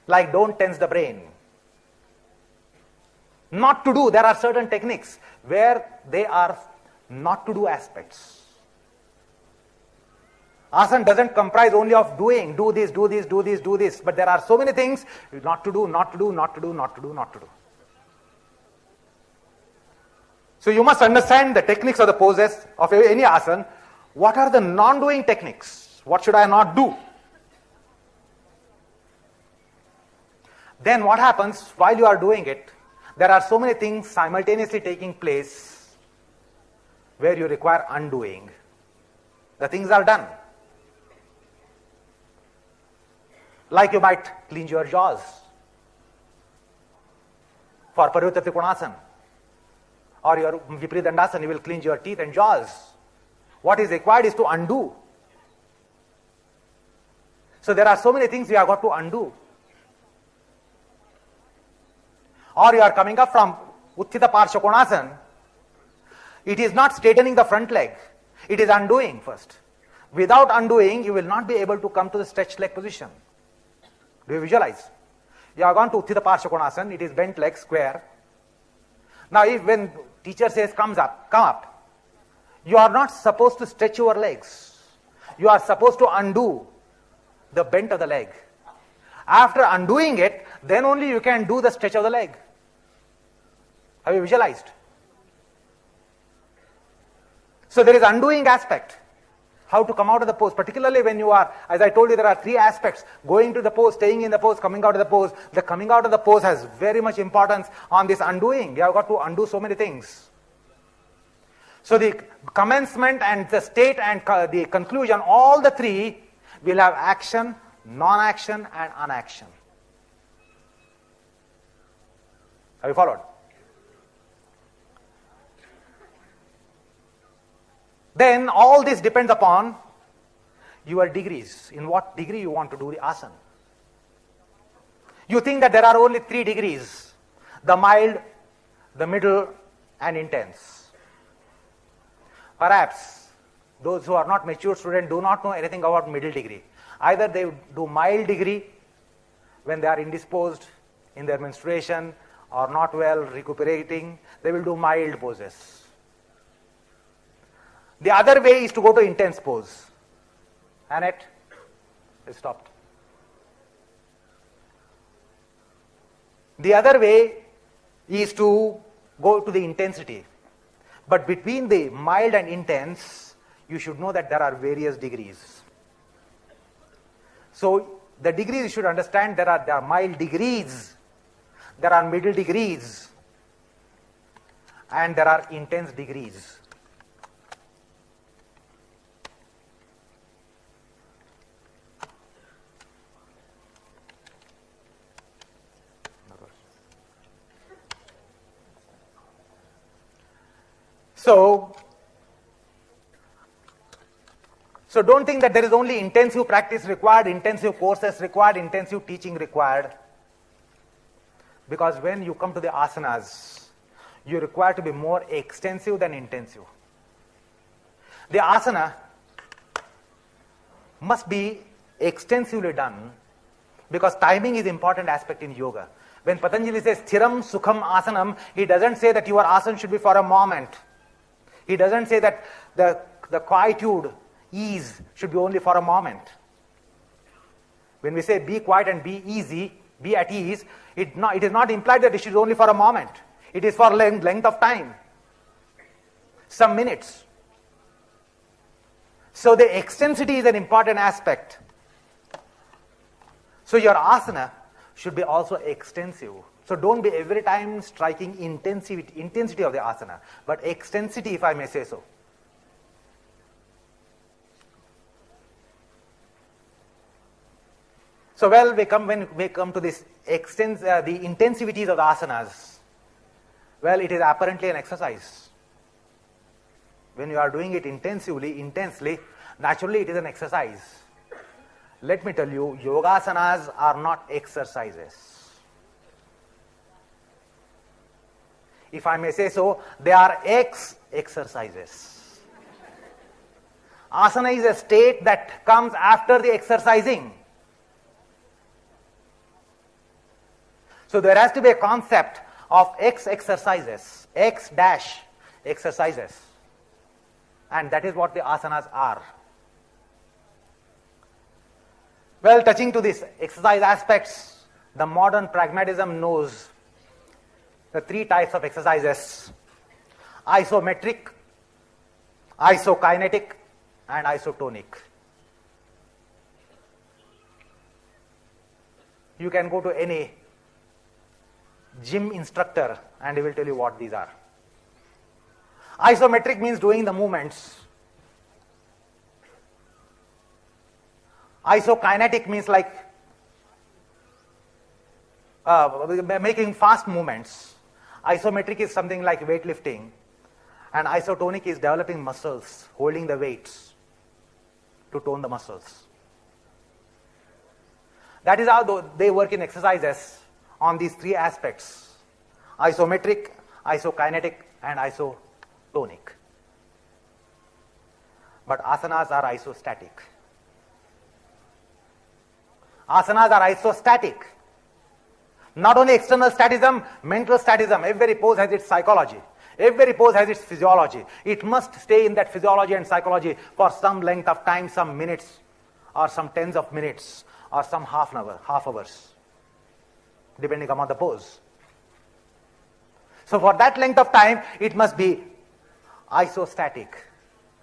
Like don't tense the brain. Not to do, there are certain techniques where they are not to do aspects. Asana doesn't comprise only of doing, do this, do this, do this, do this, but there are so many things not to do, not to do, not to do, not to do, not to do. So you must understand the techniques of the poses of any asana. What are the non-doing techniques? What should I not do? Then what happens while you are doing it? There are so many things simultaneously taking place where you require undoing. The things are done. Like you might cleanse your jaws for Parivritta Trikonasana, or your Viparit Dandasana, you will cleanse your teeth and jaws. What is required is to undo. So there are so many things you have got to undo. Or you are coming up from Utthita Parsha Konasana, it is not straightening the front leg, it is undoing first. Without undoing, you will not be able to come to the stretched leg position. Do you visualize? You have gone to Utthita Parsha Konasana, it is bent leg, square. Now if when teacher says come up, you are not supposed to stretch your legs. You are supposed to undo the bent of the leg. After undoing it, then only you can do the stretch of the leg. Have you visualized? So there is undoing aspect. How to come out of the pose, particularly when you are, as I told you, there are three aspects: going to the pose, staying in the pose, coming out of the pose. The coming out of the pose has very much importance on this undoing. You have got to undo so many things. So the commencement and the state and the conclusion, all the three will have action, non-action and unaction. Have you followed? Then all this depends upon your degrees. In what degree you want to do the asana. You think that there are only 3 degrees: the mild, the middle and intense. Perhaps those who are not mature students do not know anything about middle degree. Either they do mild degree when they are indisposed in their menstruation or not well recuperating, they will do mild poses. The other way is to go to intense pose. Annette, it stopped. The other way is to go to the intensity. But between the mild and intense, you should know that there are various degrees. So the degrees you should understand, there are mild degrees, there are middle degrees, and there are intense degrees. So don't think that there is only intensive practice required, intensive courses required, intensive teaching required. Because when you come to the asanas, you require to be more extensive than intensive. The asana must be extensively done because timing is important aspect in yoga. When Patanjali says Thiram Sukham Asanam, he doesn't say that your asana should be for a moment. He doesn't say that the quietude, ease should be only for a moment. When we say be quiet and be easy, be at ease, it is not implied that it should be only for a moment. It is for length of time, some minutes. So the extensity is an important aspect. So your asana should be also extensive. So don't be every time striking intensity of the asana, but extensity, if I may say so. So when we come to this the intensivities of the asanas, well, it is apparently an exercise. When you are doing it intensely, naturally it is an exercise. Let me tell you, yogasanas are not exercises. If I may say so, they are exercises. Asana is a state that comes after the exercising. So there has to be a concept of exercises, exercises. And that is what the asanas are. Well, touching to these exercise aspects, the modern pragmatism knows the three types of exercises: isometric, isokinetic, and isotonic. You can go to any gym instructor and he will tell you what these are. Isometric means doing the movements. Isokinetic means like making fast movements. Isometric is something like weightlifting, and isotonic is developing muscles, holding the weights to tone the muscles. That is how they work in exercises on these three aspects: isometric, isokinetic, and isotonic. But asanas are isostatic. Asanas are isostatic. Not only external statism, mental statism. Every pose has its psychology. Every pose has its physiology. It must stay in that physiology and psychology for some length of time, some minutes, or some tens of minutes, or some half hours, depending upon the pose. So for that length of time, it must be isostatic.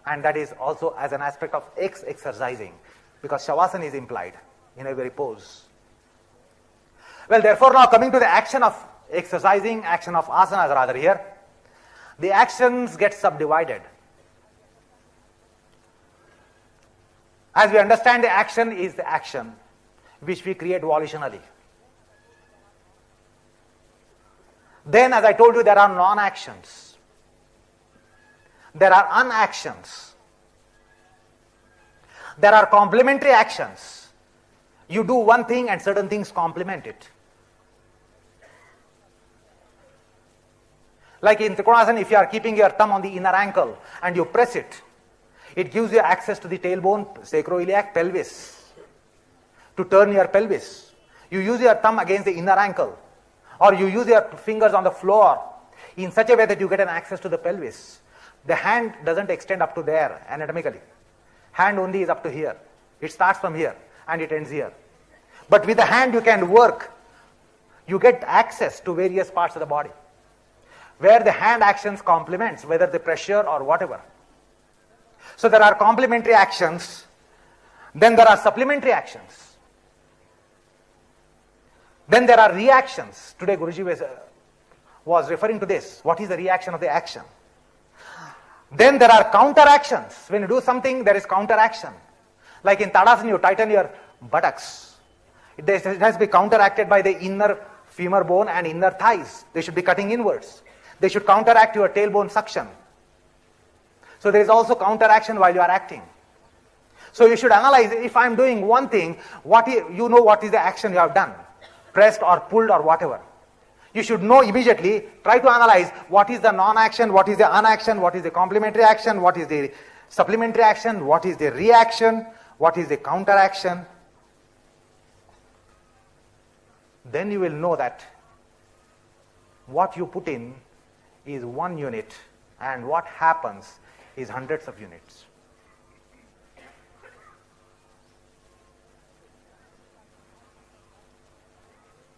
And that is also as an aspect of exercising, because shavasana is implied in every pose. Well, therefore, now coming to the action of exercising, action of asanas rather here, the actions get subdivided. As we understand, the action is the action which we create volitionally. Then, as I told you, there are non-actions. There are unactions. There are complementary actions. You do one thing and certain things complement it. Like in Trikonasana, if you are keeping your thumb on the inner ankle and you press it, it gives you access to the tailbone, sacroiliac, pelvis, to turn your pelvis. You use your thumb against the inner ankle, or you use your fingers on the floor in such a way that you get an access to the pelvis. The hand doesn't extend up to there anatomically. Hand only is up to here. It starts from here and it ends here. But with the hand you can work. You get access to various parts of the body, where the hand actions complements, whether the pressure or whatever. So there are complementary actions. Then there are supplementary actions. Then there are reactions. Today Guruji was referring to this. What is the reaction of the action? Then there are counteractions. When you do something, there is counteraction. Like in Tadasana, you tighten your buttocks. It has to be counteracted by the inner femur bone and inner thighs. They should be cutting inwards. They should counteract your tailbone suction. So there is also counteraction while you are acting. So you should analyze, if I am doing one thing, you know what is the action you have done, pressed or pulled or whatever. You should know immediately, try to analyze what is the non-action, what is the unaction, what is the complementary action, what is the supplementary action, what is the reaction, what is the counteraction. Then you will know that what you put in is 1 unit and what happens is hundreds of units.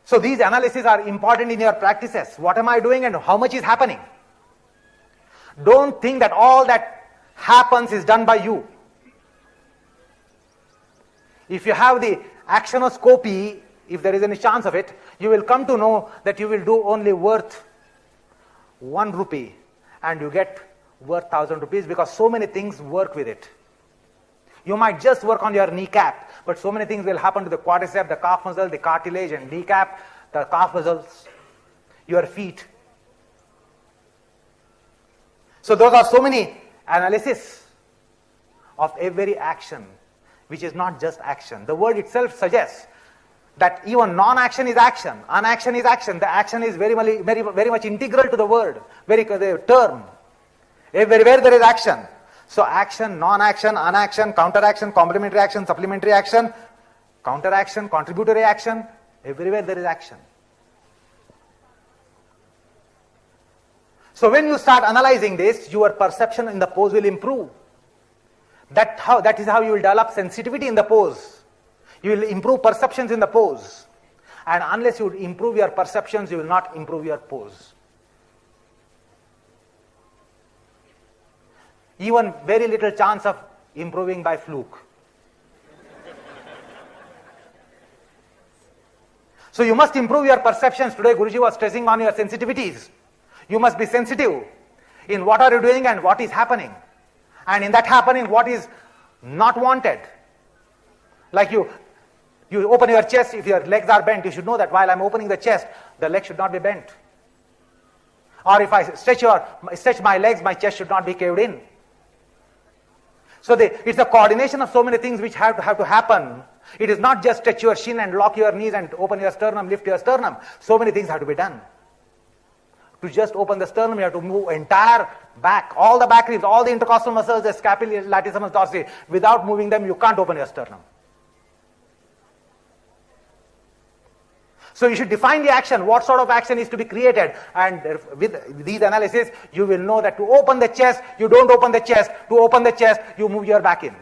So these analyses are important in your practices. What am I doing and how much is happening? Don't think that all that happens is done by you. If you have the actionoscopy, if there is any chance of it, you will come to know that you will do only worth 1 rupee and you get worth 1,000 rupees because so many things work with it. You might just work on your kneecap, but so many things will happen to the quadricep, the calf muscle, the cartilage and kneecap, the calf muscles, your feet. So those are so many analysis of every action, which is not just action. The word itself suggests that even non-action is action, unaction is action. The action is very much integral to the word, the term. Everywhere there is action. So action, non-action, unaction, counteraction, complementary action, supplementary action, counteraction, contributory action, everywhere there is action. So when you start analyzing this, your perception in the pose will improve. That is how you will develop sensitivity in the pose. You will improve perceptions in the pose. And unless you improve your perceptions, you will not improve your pose. Even very little chance of improving by fluke. So you must improve your perceptions. Today Guruji was stressing on your sensitivities. You must be sensitive in what are you doing and what is happening. And in that happening, what is not wanted. Like you open your chest, if your legs are bent, you should know that while I'm opening the chest, the leg should not be bent. Or if I stretch my legs, my chest should not be caved in. So it's a coordination of so many things which have to happen. It is not just stretch your shin and lock your knees and open your sternum, lift your sternum. So many things have to be done. To just open the sternum, you have to move entire back, all the back ribs, all the intercostal muscles, the scapula, latissimus dorsi. Without moving them, you can't open your sternum. So you should define the action, what sort of action is to be created. And with these analyses, you will know that to open the chest, you don't open the chest. To open the chest, you move your back in.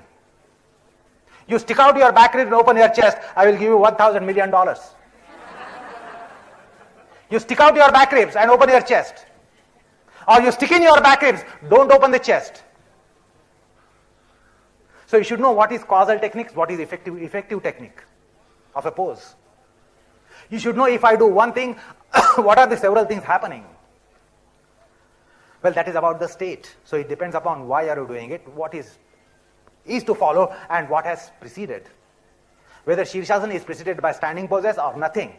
You stick out your back ribs and open your chest, I will give you $1,000 million. You stick out your back ribs and open your chest. Or you stick in your back ribs, don't open the chest. So you should know what is causal techniques, what is effective technique of a pose. You should know if I do one thing, what are the several things happening? Well, that is about the state. So it depends upon why are you doing it, what is to follow and what has preceded. Whether Shirshasana is preceded by standing poses or nothing.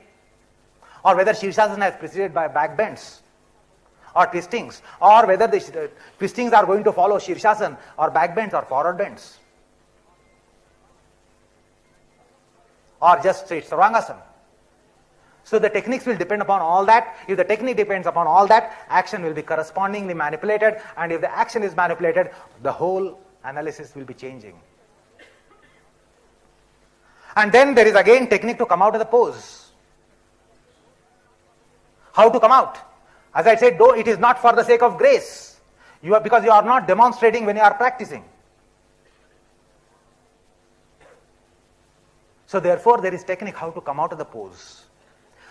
Or whether Shirshasana is preceded by back bends or twistings. Or whether the twistings are going to follow Shirshasana or back bends or forward bends. Or just straight Sarvangasana. So the techniques will depend upon all that. If the technique depends upon all that, action will be correspondingly manipulated. And if the action is manipulated, the whole analysis will be changing. And then there is again technique to come out of the pose. How to come out? As I said, though it is not for the sake of grace. Because you are not demonstrating when you are practicing. So therefore there is technique how to come out of the pose.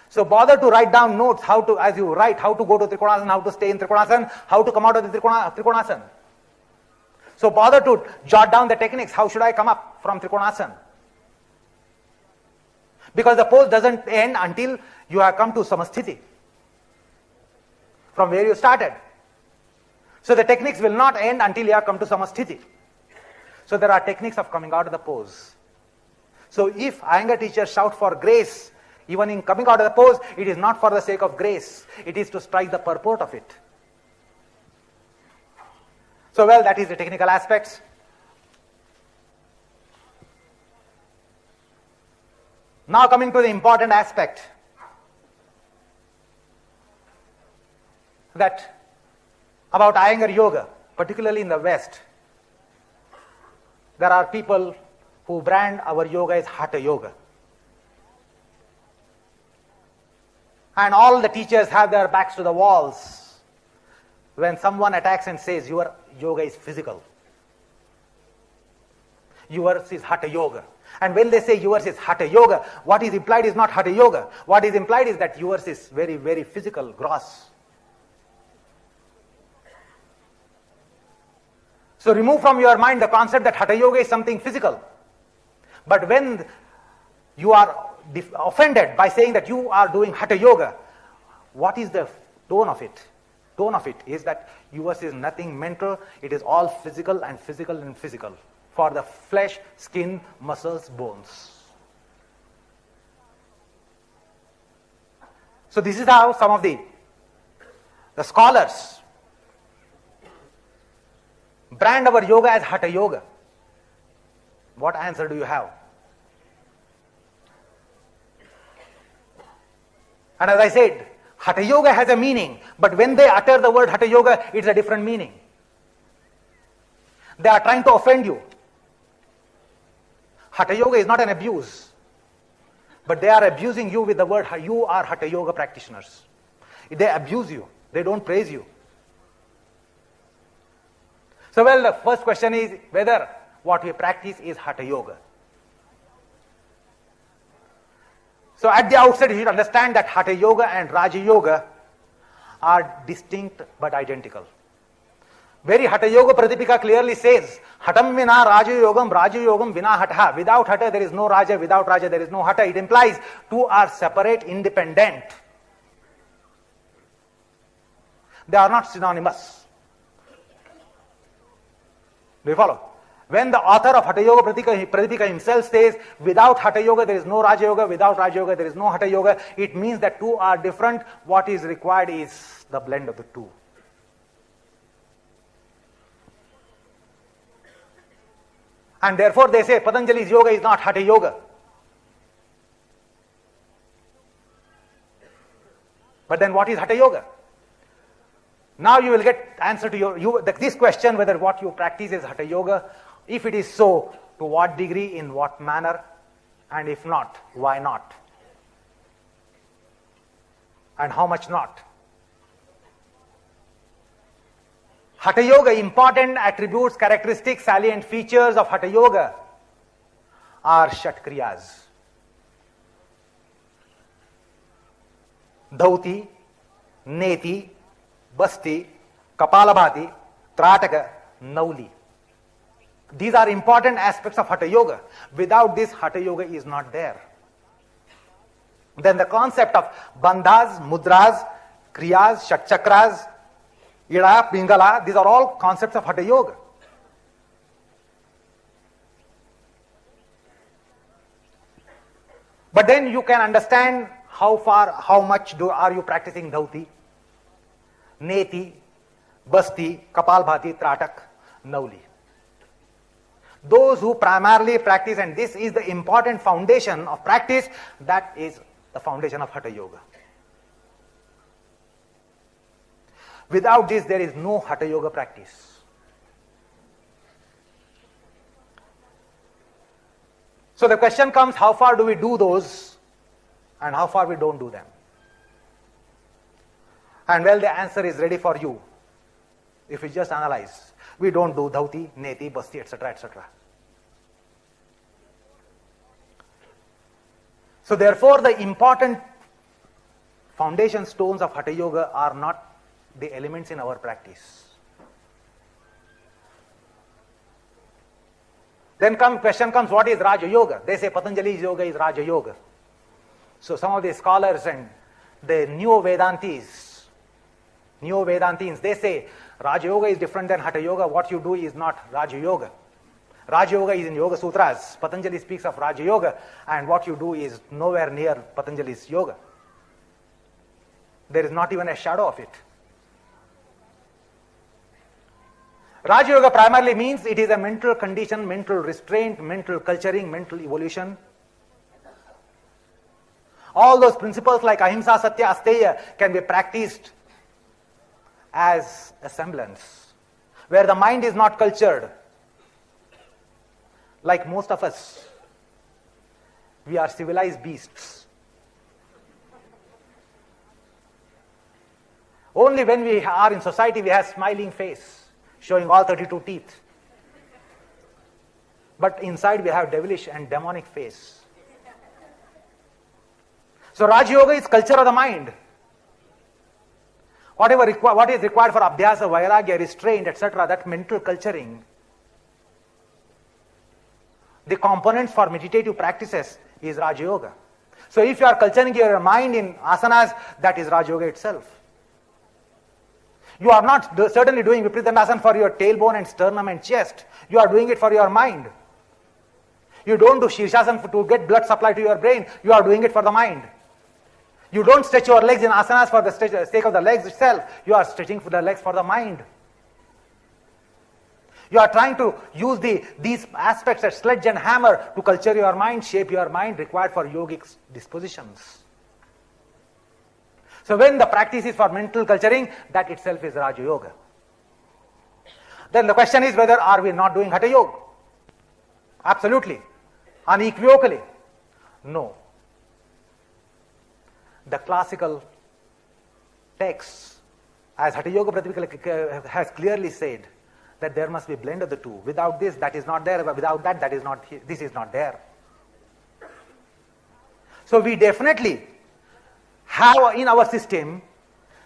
So bother to write down notes as you write, how to go to Trikonasana, how to stay in Trikonasana, how to come out of the Trikonasana. So bother to jot down the techniques, how should I come up from Trikonasana. Because the pose doesn't end until you have come to Samasthiti, from where you started. So the techniques will not end until you have come to Samasthiti. So there are techniques of coming out of the pose. So if Iyengar teachers shout for grace, even in coming out of the pose, it is not for the sake of grace. It is to strike the purport of it. So, well, that is the technical aspects. Now coming to the important aspect, that about Iyengar Yoga, particularly in the West, there are people who brand our yoga as Hatha Yoga. And all the teachers have their backs to the walls when someone attacks and says, your yoga is physical. Yours is Hatha Yoga. And when they say yours is Hatha Yoga, what is implied is not Hatha Yoga. What is implied is that yours is very, very physical, gross. So remove from your mind the concept that Hatha Yoga is something physical. But when you are offended by saying that you are doing Hatha Yoga, what is the tone of it? Tone of it is that yours is nothing mental, it is all physical and physical and physical. For the flesh, skin, muscles, bones. So this is how some of the scholars brand our yoga as Hatha Yoga. What answer do you have? And as I said, Hatha Yoga has a meaning, but when they utter the word Hatha Yoga, it's a different meaning. They are trying to offend you. Hatha Yoga is not an abuse, but they are abusing you with the word, you are Hatha Yoga practitioners. They abuse you, they don't praise you. So, well, the first question is whether what we practice is Hatha Yoga. So, at the outset, you should understand that Hatha Yoga and Raja Yoga are distinct but identical. Very Hatha Yoga Pratipika clearly says, Hatam vina Raja Yogam vina Hatha. Without Hatha there is no Raja, without Raja there is no Hatha. It implies two are separate, independent. They are not synonymous. Do you follow? When the author of Hatha Yoga Pratipika himself says, without Hatha Yoga there is no Raja Yoga, without Raja Yoga there is no Hatha Yoga, it means that two are different. What is required is the blend of the two. And therefore they say Patanjali's yoga is not Hatha Yoga. But then what is Hatha Yoga? Now you will get answer to this question, whether what you practice is Hatha Yoga. If it is so, to what degree, in what manner, and if not, why not? And how much not? Hatha Yoga, important attributes, characteristics, salient features of Hatha Yoga are Shat Kriyas. Dhauti, Neti, Basti, Kapalabhati, Trataka, Nauli. These are important aspects of Hatha Yoga. Without this, Hatha Yoga is not there. Then the concept of bandhas, mudras, kriyas, shat chakras, ida, pingala, these are all concepts of Hatha Yoga. But then you can understand how much are you practicing dhauti, neti, basti, kapalbhati, tratak, nauli. Those who primarily practice, and this is the important foundation of practice, that is the foundation of Hatha Yoga. Without this, there is no Hatha Yoga practice. So the question comes, how far do we do those and how far we don't do them? And well, the answer is ready for you if you just analyze. We don't do dhauti, neti, basti, etc., etc. So therefore, the important foundation stones of Hatha Yoga are not the elements in our practice. Then question comes, what is Raja Yoga? They say Patanjali's yoga is Raja Yoga. So some of the scholars and the Neo-Vedantins, they say Raja Yoga is different than Hatha Yoga. What you do is not Raja Yoga. Raja Yoga is in Yoga Sutras. Patanjali speaks of Raja Yoga, and what you do is nowhere near Patanjali's yoga. There is not even a shadow of it. Raja Yoga primarily means it is a mental condition, mental restraint, mental culturing, mental evolution. All those principles like ahimsa, satya, asteya can be practiced as a semblance, where the mind is not cultured. Like most of us, we are civilized beasts. Only when we are in society we have smiling face, showing all 32 teeth. But inside we have devilish and demonic face. So Raja Yoga is culture of the mind. What is required for abhyasa, vairagya, restraint, etc., that mental culturing. The components for meditative practices is Raja Yoga. So if you are culturing your mind in asanas, that is Raja Yoga itself. You are not certainly doing Viparitandasana for your tailbone and sternum and chest. You are doing it for your mind. You don't do Shirshasana to get blood supply to your brain. You are doing it for the mind. You don't stretch your legs in asanas for the sake of the legs itself. You are stretching for the legs for the mind. You are trying to use these aspects as sledge and hammer to culture your mind, shape your mind, required for yogic dispositions. So when the practice is for mental culturing, that itself is Raja Yoga. Then the question is whether are we not doing Hatha Yoga? Absolutely. Unequivocally. No. The classical texts, as Hatha Yoga Pratipika has clearly said, that there must be a blend of the two. Without this, that is not there. Without that, that is not here. This is not there. So we definitely have in our system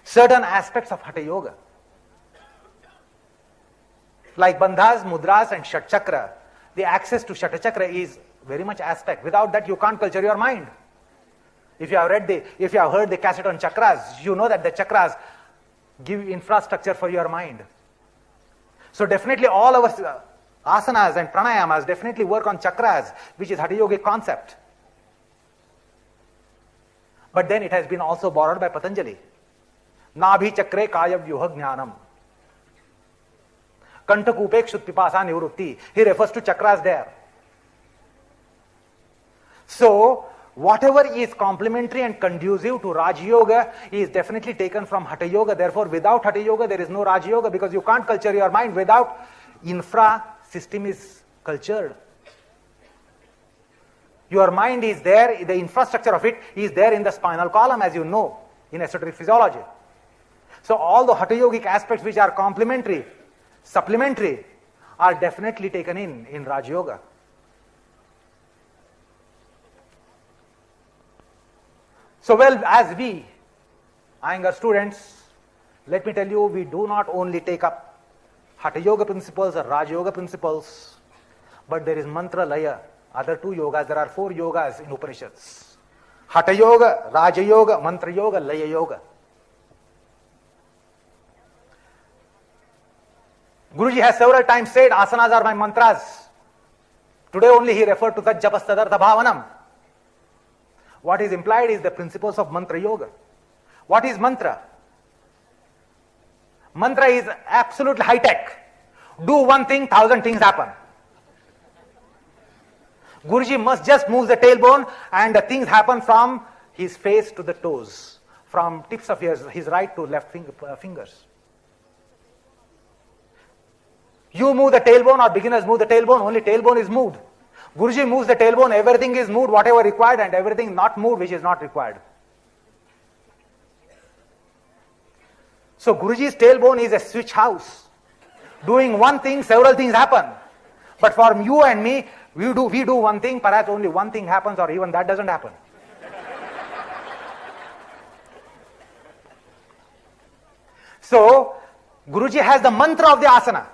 certain aspects of Hatha Yoga. Like bandhas, mudras and Shat Chakra. The access to Shat Chakra is very much aspect. Without that, you can't culture your mind. If you have heard the cassette on chakras, you know that the chakras give infrastructure for your mind. So definitely all our asanas and pranayamas definitely work on chakras, which is Hatha Yogic concept. But then it has been also borrowed by Patanjali. Nabhi chakre kaya vyuha jnanam. Kantakupekshut pipasa nivrutti. He refers to chakras there. So, whatever is complementary and conducive to Raja Yoga is definitely taken from Hatha Yoga. Therefore, without Hatha Yoga, there is no Raja Yoga, because you can't culture your mind without infra system is cultured. Your mind is there, the infrastructure of it is there in the spinal column, as you know, in esoteric physiology. So all the Hatha Yogic aspects which are complementary, supplementary, are definitely taken in Raja Yoga. So well, as we, Iyengar students, let me tell you, we do not only take up Hatha Yoga principles or Raja Yoga principles, but there is mantra laya, other two yogas. There are 4 yogas in Upanishads. Hatha Yoga, Raja Yoga, Mantra Yoga, Laya Yoga. Guruji has several times said, asanas are my mantras. Today only he referred to that japastadartha bhavanam. What is implied is the principles of mantra yoga. What is mantra? Mantra is absolutely high tech. Do one thing, 1,000 things happen. Guruji must just move the tailbone and the things happen from his face to the toes, from tips of his right to left fingers. You move the tailbone or beginners move the tailbone, only tailbone is moved. Guruji moves the tailbone, everything is moved, whatever required, and everything not moved which is not required. So Guruji's tailbone is a switch house. Doing one thing, several things happen. But for you and me, we do one thing, perhaps only one thing happens, or even that doesn't happen. So, Guruji has the mantra of the asana,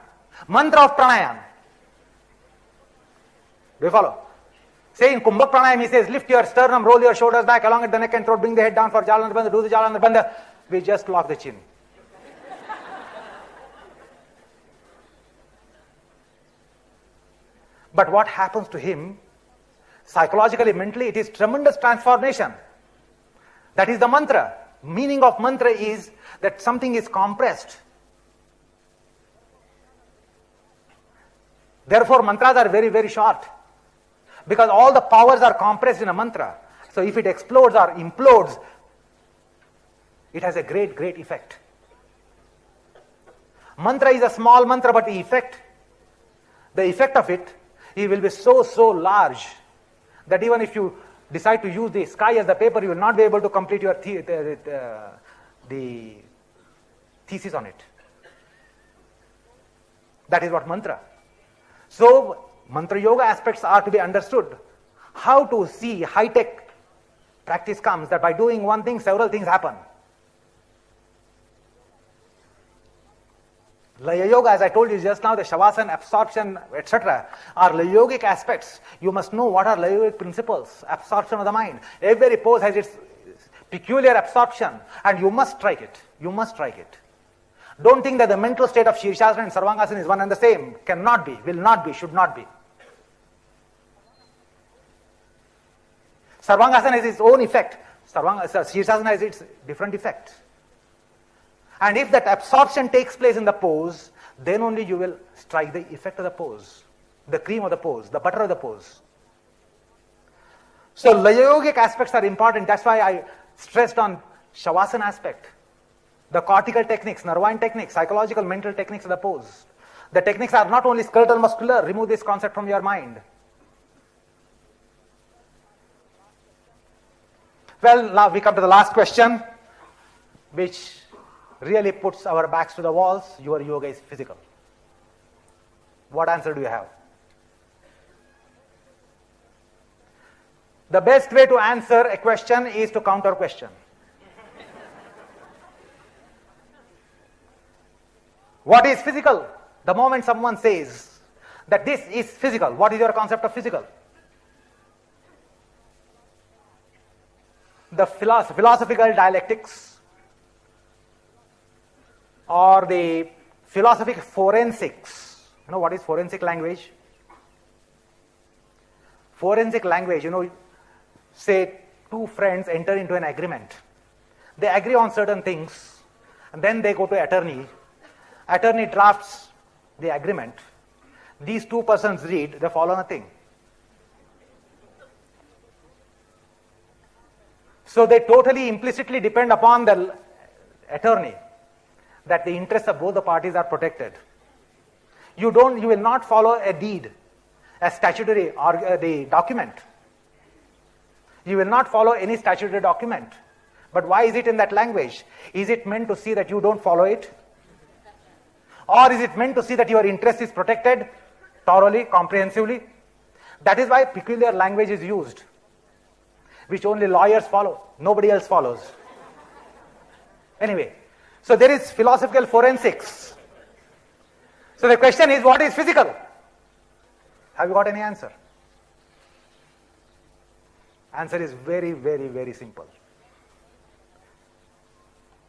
mantra of pranayam. Do you follow? Say in Kumbhak Pranayam, he says, lift your sternum, roll your shoulders back, along at the neck and throat, bring the head down for Jalandhar Bandha, do the Jalandhar Bandha. We just lock the chin. But what happens to him, psychologically, mentally, it is tremendous transformation. That is the mantra. Meaning of mantra is that something is compressed. Therefore, mantras are very, very short. Because all the powers are compressed in a mantra. So if it explodes or implodes, it has a great, great effect. Mantra is a small mantra, but the effect of it will be so, so large that even if you decide to use the sky as the paper, you will not be able to complete your the thesis on it. That is what mantra. So, mantra yoga aspects are to be understood. How to see high-tech practice comes that by doing one thing, several things happen. Laya yoga, as I told you just now, the shavasana, absorption, etc. are laya yogic aspects. You must know what are laya yogic principles, absorption of the mind. Every pose has its peculiar absorption, and you must strike it. You must strike it. Don't think that the mental state of Shirshasana and Sarvangasana is one and the same. Cannot be, will not be, should not be. Sarvangasana has its own effect. Shirshasana has its different effect. And if that absorption takes place in the pose, then only you will strike the effect of the pose, the cream of the pose, the butter of the pose. So laya yogic aspects are important. That's why I stressed on shavasana aspect. The cortical techniques, nervine techniques, psychological, mental techniques of the pose. The techniques are not only skeletal muscular. Remove this concept from your mind. Well, now we come to the last question, which really puts our backs to the walls. Your yoga is physical. What answer do you have? The best way to answer a question is to counter question. What is physical? The moment someone says that this is physical, what is your concept of physical? The philosophical dialectics or the philosophic forensics. You know what is forensic language? Forensic language, say two friends enter into an agreement. They agree on certain things and then they go to attorney. Attorney drafts the agreement. These two persons read, they follow nothing. So they totally implicitly depend upon the attorney that the interests of both the parties are protected. You will not follow a deed, a statutory or the document. You will not follow any statutory document. But why is it in that language? Is it meant to see that you don't follow it? Or is it meant to see that your interest is protected thoroughly, comprehensively? That is why peculiar language is used, which only lawyers follow. Nobody else follows. Anyway, so there is philosophical forensics. So the question is, what is physical? Have you got any answer? Answer is very, very, very simple.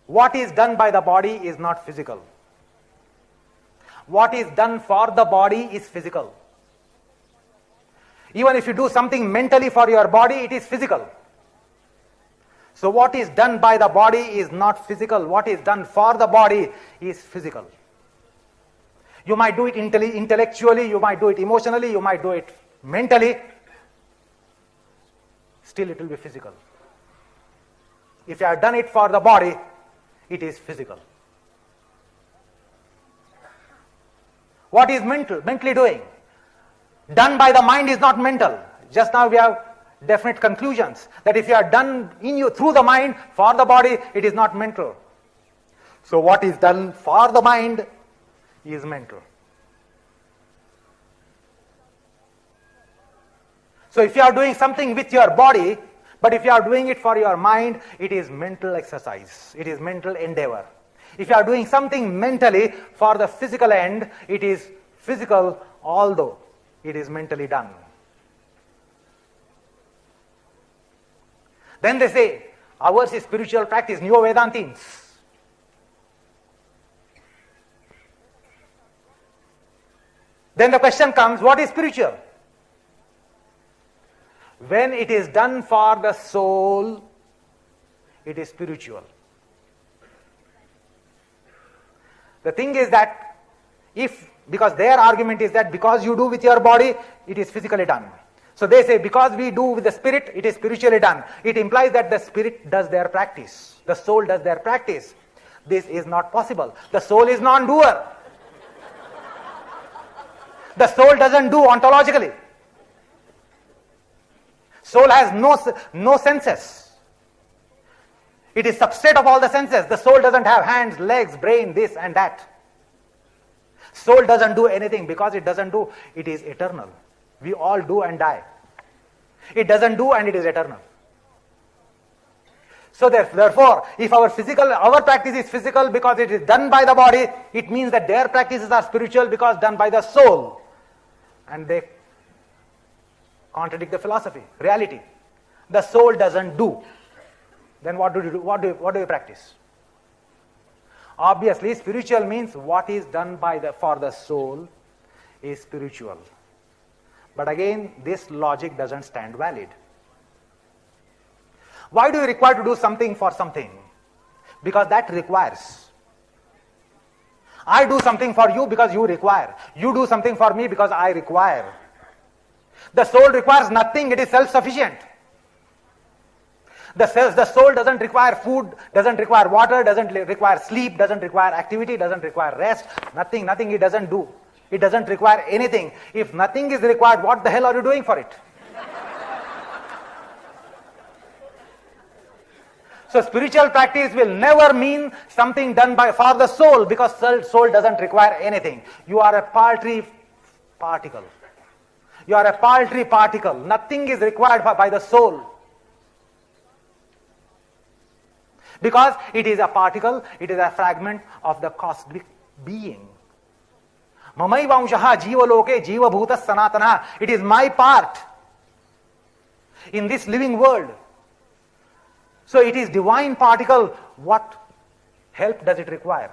What is done by the body is not physical. What is done for the body is physical. Even if you do something mentally for your body, it is physical. So what is done by the body is not physical. What is done for the body is physical. You might do it intellectually, you might do it emotionally, you might do it mentally. Still it will be physical. If you have done it for the body, it is physical. What is mentally doing? Done by the mind is not mental. Just now we have definite conclusions that if you are done in you through the mind for the body, it is not mental. So what is done for the mind is mental. So if you are doing something with your body, but if you are doing it for your mind, it is mental exercise. It is mental endeavor. If you are doing something mentally for the physical end, it is physical, although it is mentally done. Then they say, ours is spiritual practice, Neo-Vedantins. Then the question comes, what is spiritual? When it is done for the soul, it is spiritual. The thing is that if Because their argument is that because you do with your body, it is physically done. So they say because we do with the spirit, it is spiritually done. It implies that the spirit does their practice. The soul does their practice. This is not possible. The soul is non-doer. The soul doesn't do ontologically. Soul has no senses. It is substrate of all the senses. The soul doesn't have hands, legs, brain, this and that. Soul doesn't do anything because it doesn't do. It is eternal. We all do and die. It doesn't do and it is eternal. So therefore, if our practice is physical because it is done by the body, it means that their practices are spiritual because done by the soul. And they contradict the philosophy, reality. The soul doesn't do. Then what do you do? What do you practice? Obviously, spiritual means what is done for the soul is spiritual. But again, this logic doesn't stand valid. Why do you require to do something for something? Because that requires. I do something for you because you require. You do something for me because I require. The soul requires nothing, it is self-sufficient. The soul doesn't require food, doesn't require water, doesn't require sleep, doesn't require activity, doesn't require rest. Nothing it doesn't do. It doesn't require anything. If nothing is required, what the hell are you doing for it? So spiritual practice will never mean something done for the soul, because soul doesn't require anything. You are a paltry particle. You are a paltry particle. Nothing is required by the soul. Because it is a particle, it is a fragment of the cosmic being. Mamaiva amshaha jiva loke jiva bhuta sanatana. It is my part in this living world. So it is divine particle. What help does it require?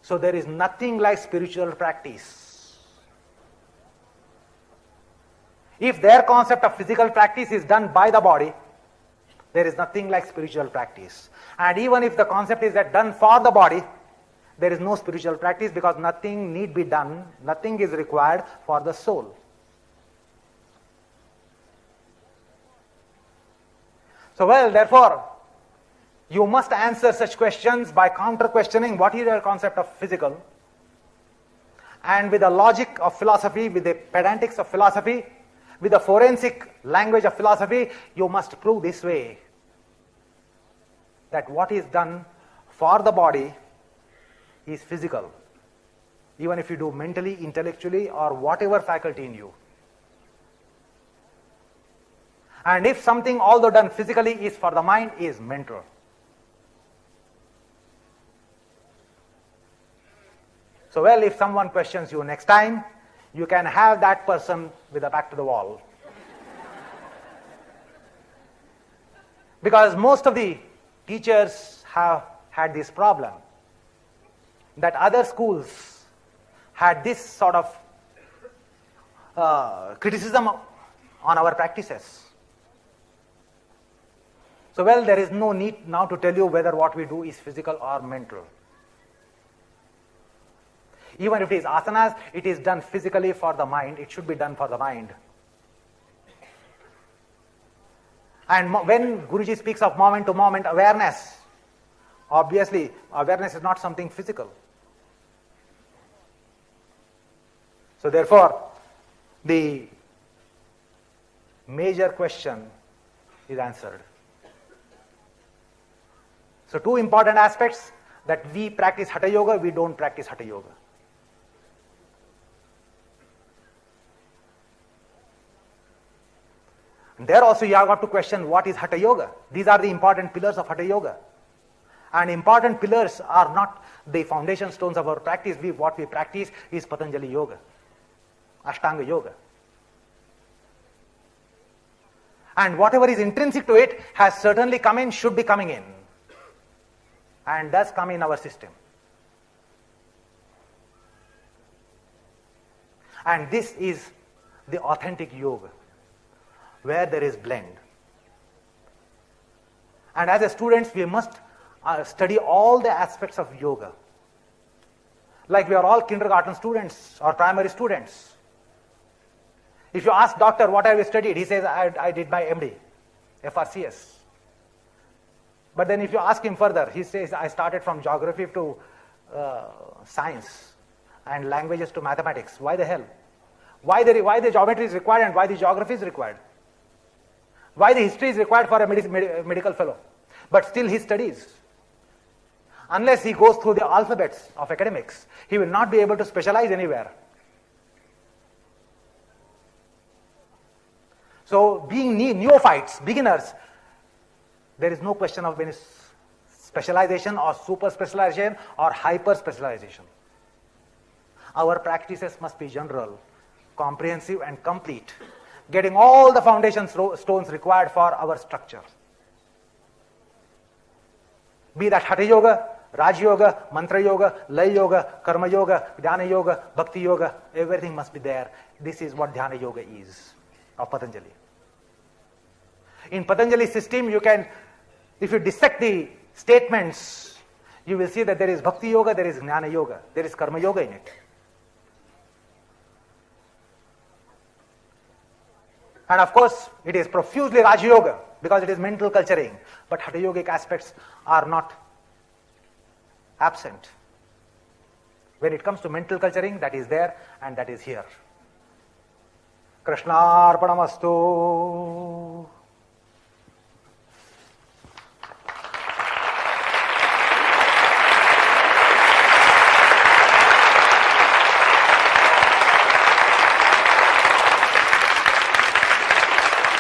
So there is nothing like spiritual practice. If their concept of physical practice is done by the body, there is nothing like spiritual practice. And even if the concept is that done for the body, there is no spiritual practice, because nothing need be done, nothing is required for the soul. So therefore, you must answer such questions by counter-questioning what is your concept of physical. And with the logic of philosophy, with the pedantics of philosophy, with the forensic language of philosophy, you must prove this way, that what is done for the body is physical, even if you do mentally, intellectually, or whatever faculty in you. And if something, although done physically, is for the mind, is mental. So if someone questions you next time, you can have that person with a back to the wall. Because most of the teachers have had this problem, that other schools had this sort of criticism on our practices. So there is no need now to tell you whether what we do is physical or mental. Even if it is asanas, it is done physically for the mind, it should be done for the mind. And when Guruji speaks of moment-to-moment awareness, obviously awareness is not something physical. So therefore, the major question is answered. So two important aspects, that we practice Hatha Yoga, we don't practice Hatha Yoga. And there also you have got to question what is Hatha Yoga. These are the important pillars of Hatha Yoga. And important pillars are not the foundation stones of our practice. What we practice is Patanjali Yoga, Ashtanga Yoga. And whatever is intrinsic to it has certainly come in, should be coming in, and does come in our system. And this is the authentic yoga, where there is blend. And as a students, we must study all the aspects of yoga. Like we are all kindergarten students or primary students. If you ask doctor, what have you studied? He says, I did my MD, FRCS. But then if you ask him further, he says, I started from geography to science and languages to mathematics. Why the hell? Why the geometry is required and why the geography is required? Why the history is required for a medical fellow? But still he studies. Unless he goes through the alphabets of academics, he will not be able to specialize anywhere. So being neophytes, beginners, there is no question of any specialization or super specialization or hyper specialization. Our practices must be general, comprehensive and complete, getting all the foundation stones required for our structure. Be that Hatha Yoga, Raj Yoga, Mantra Yoga, Lay Yoga, Karma Yoga, Dhyana Yoga, Bhakti Yoga, everything must be there. This is what Dhyana Yoga is of Patanjali. In Patanjali's system, you can, if you dissect the statements, you will see that there is Bhakti Yoga, there is Jnana Yoga, there is Karma Yoga in it. And of course, it is profusely Raja Yoga because it is mental culturing. But Hatha Yogic aspects are not absent. When it comes to mental culturing, that is there and that is here. Krishnarpanamastu.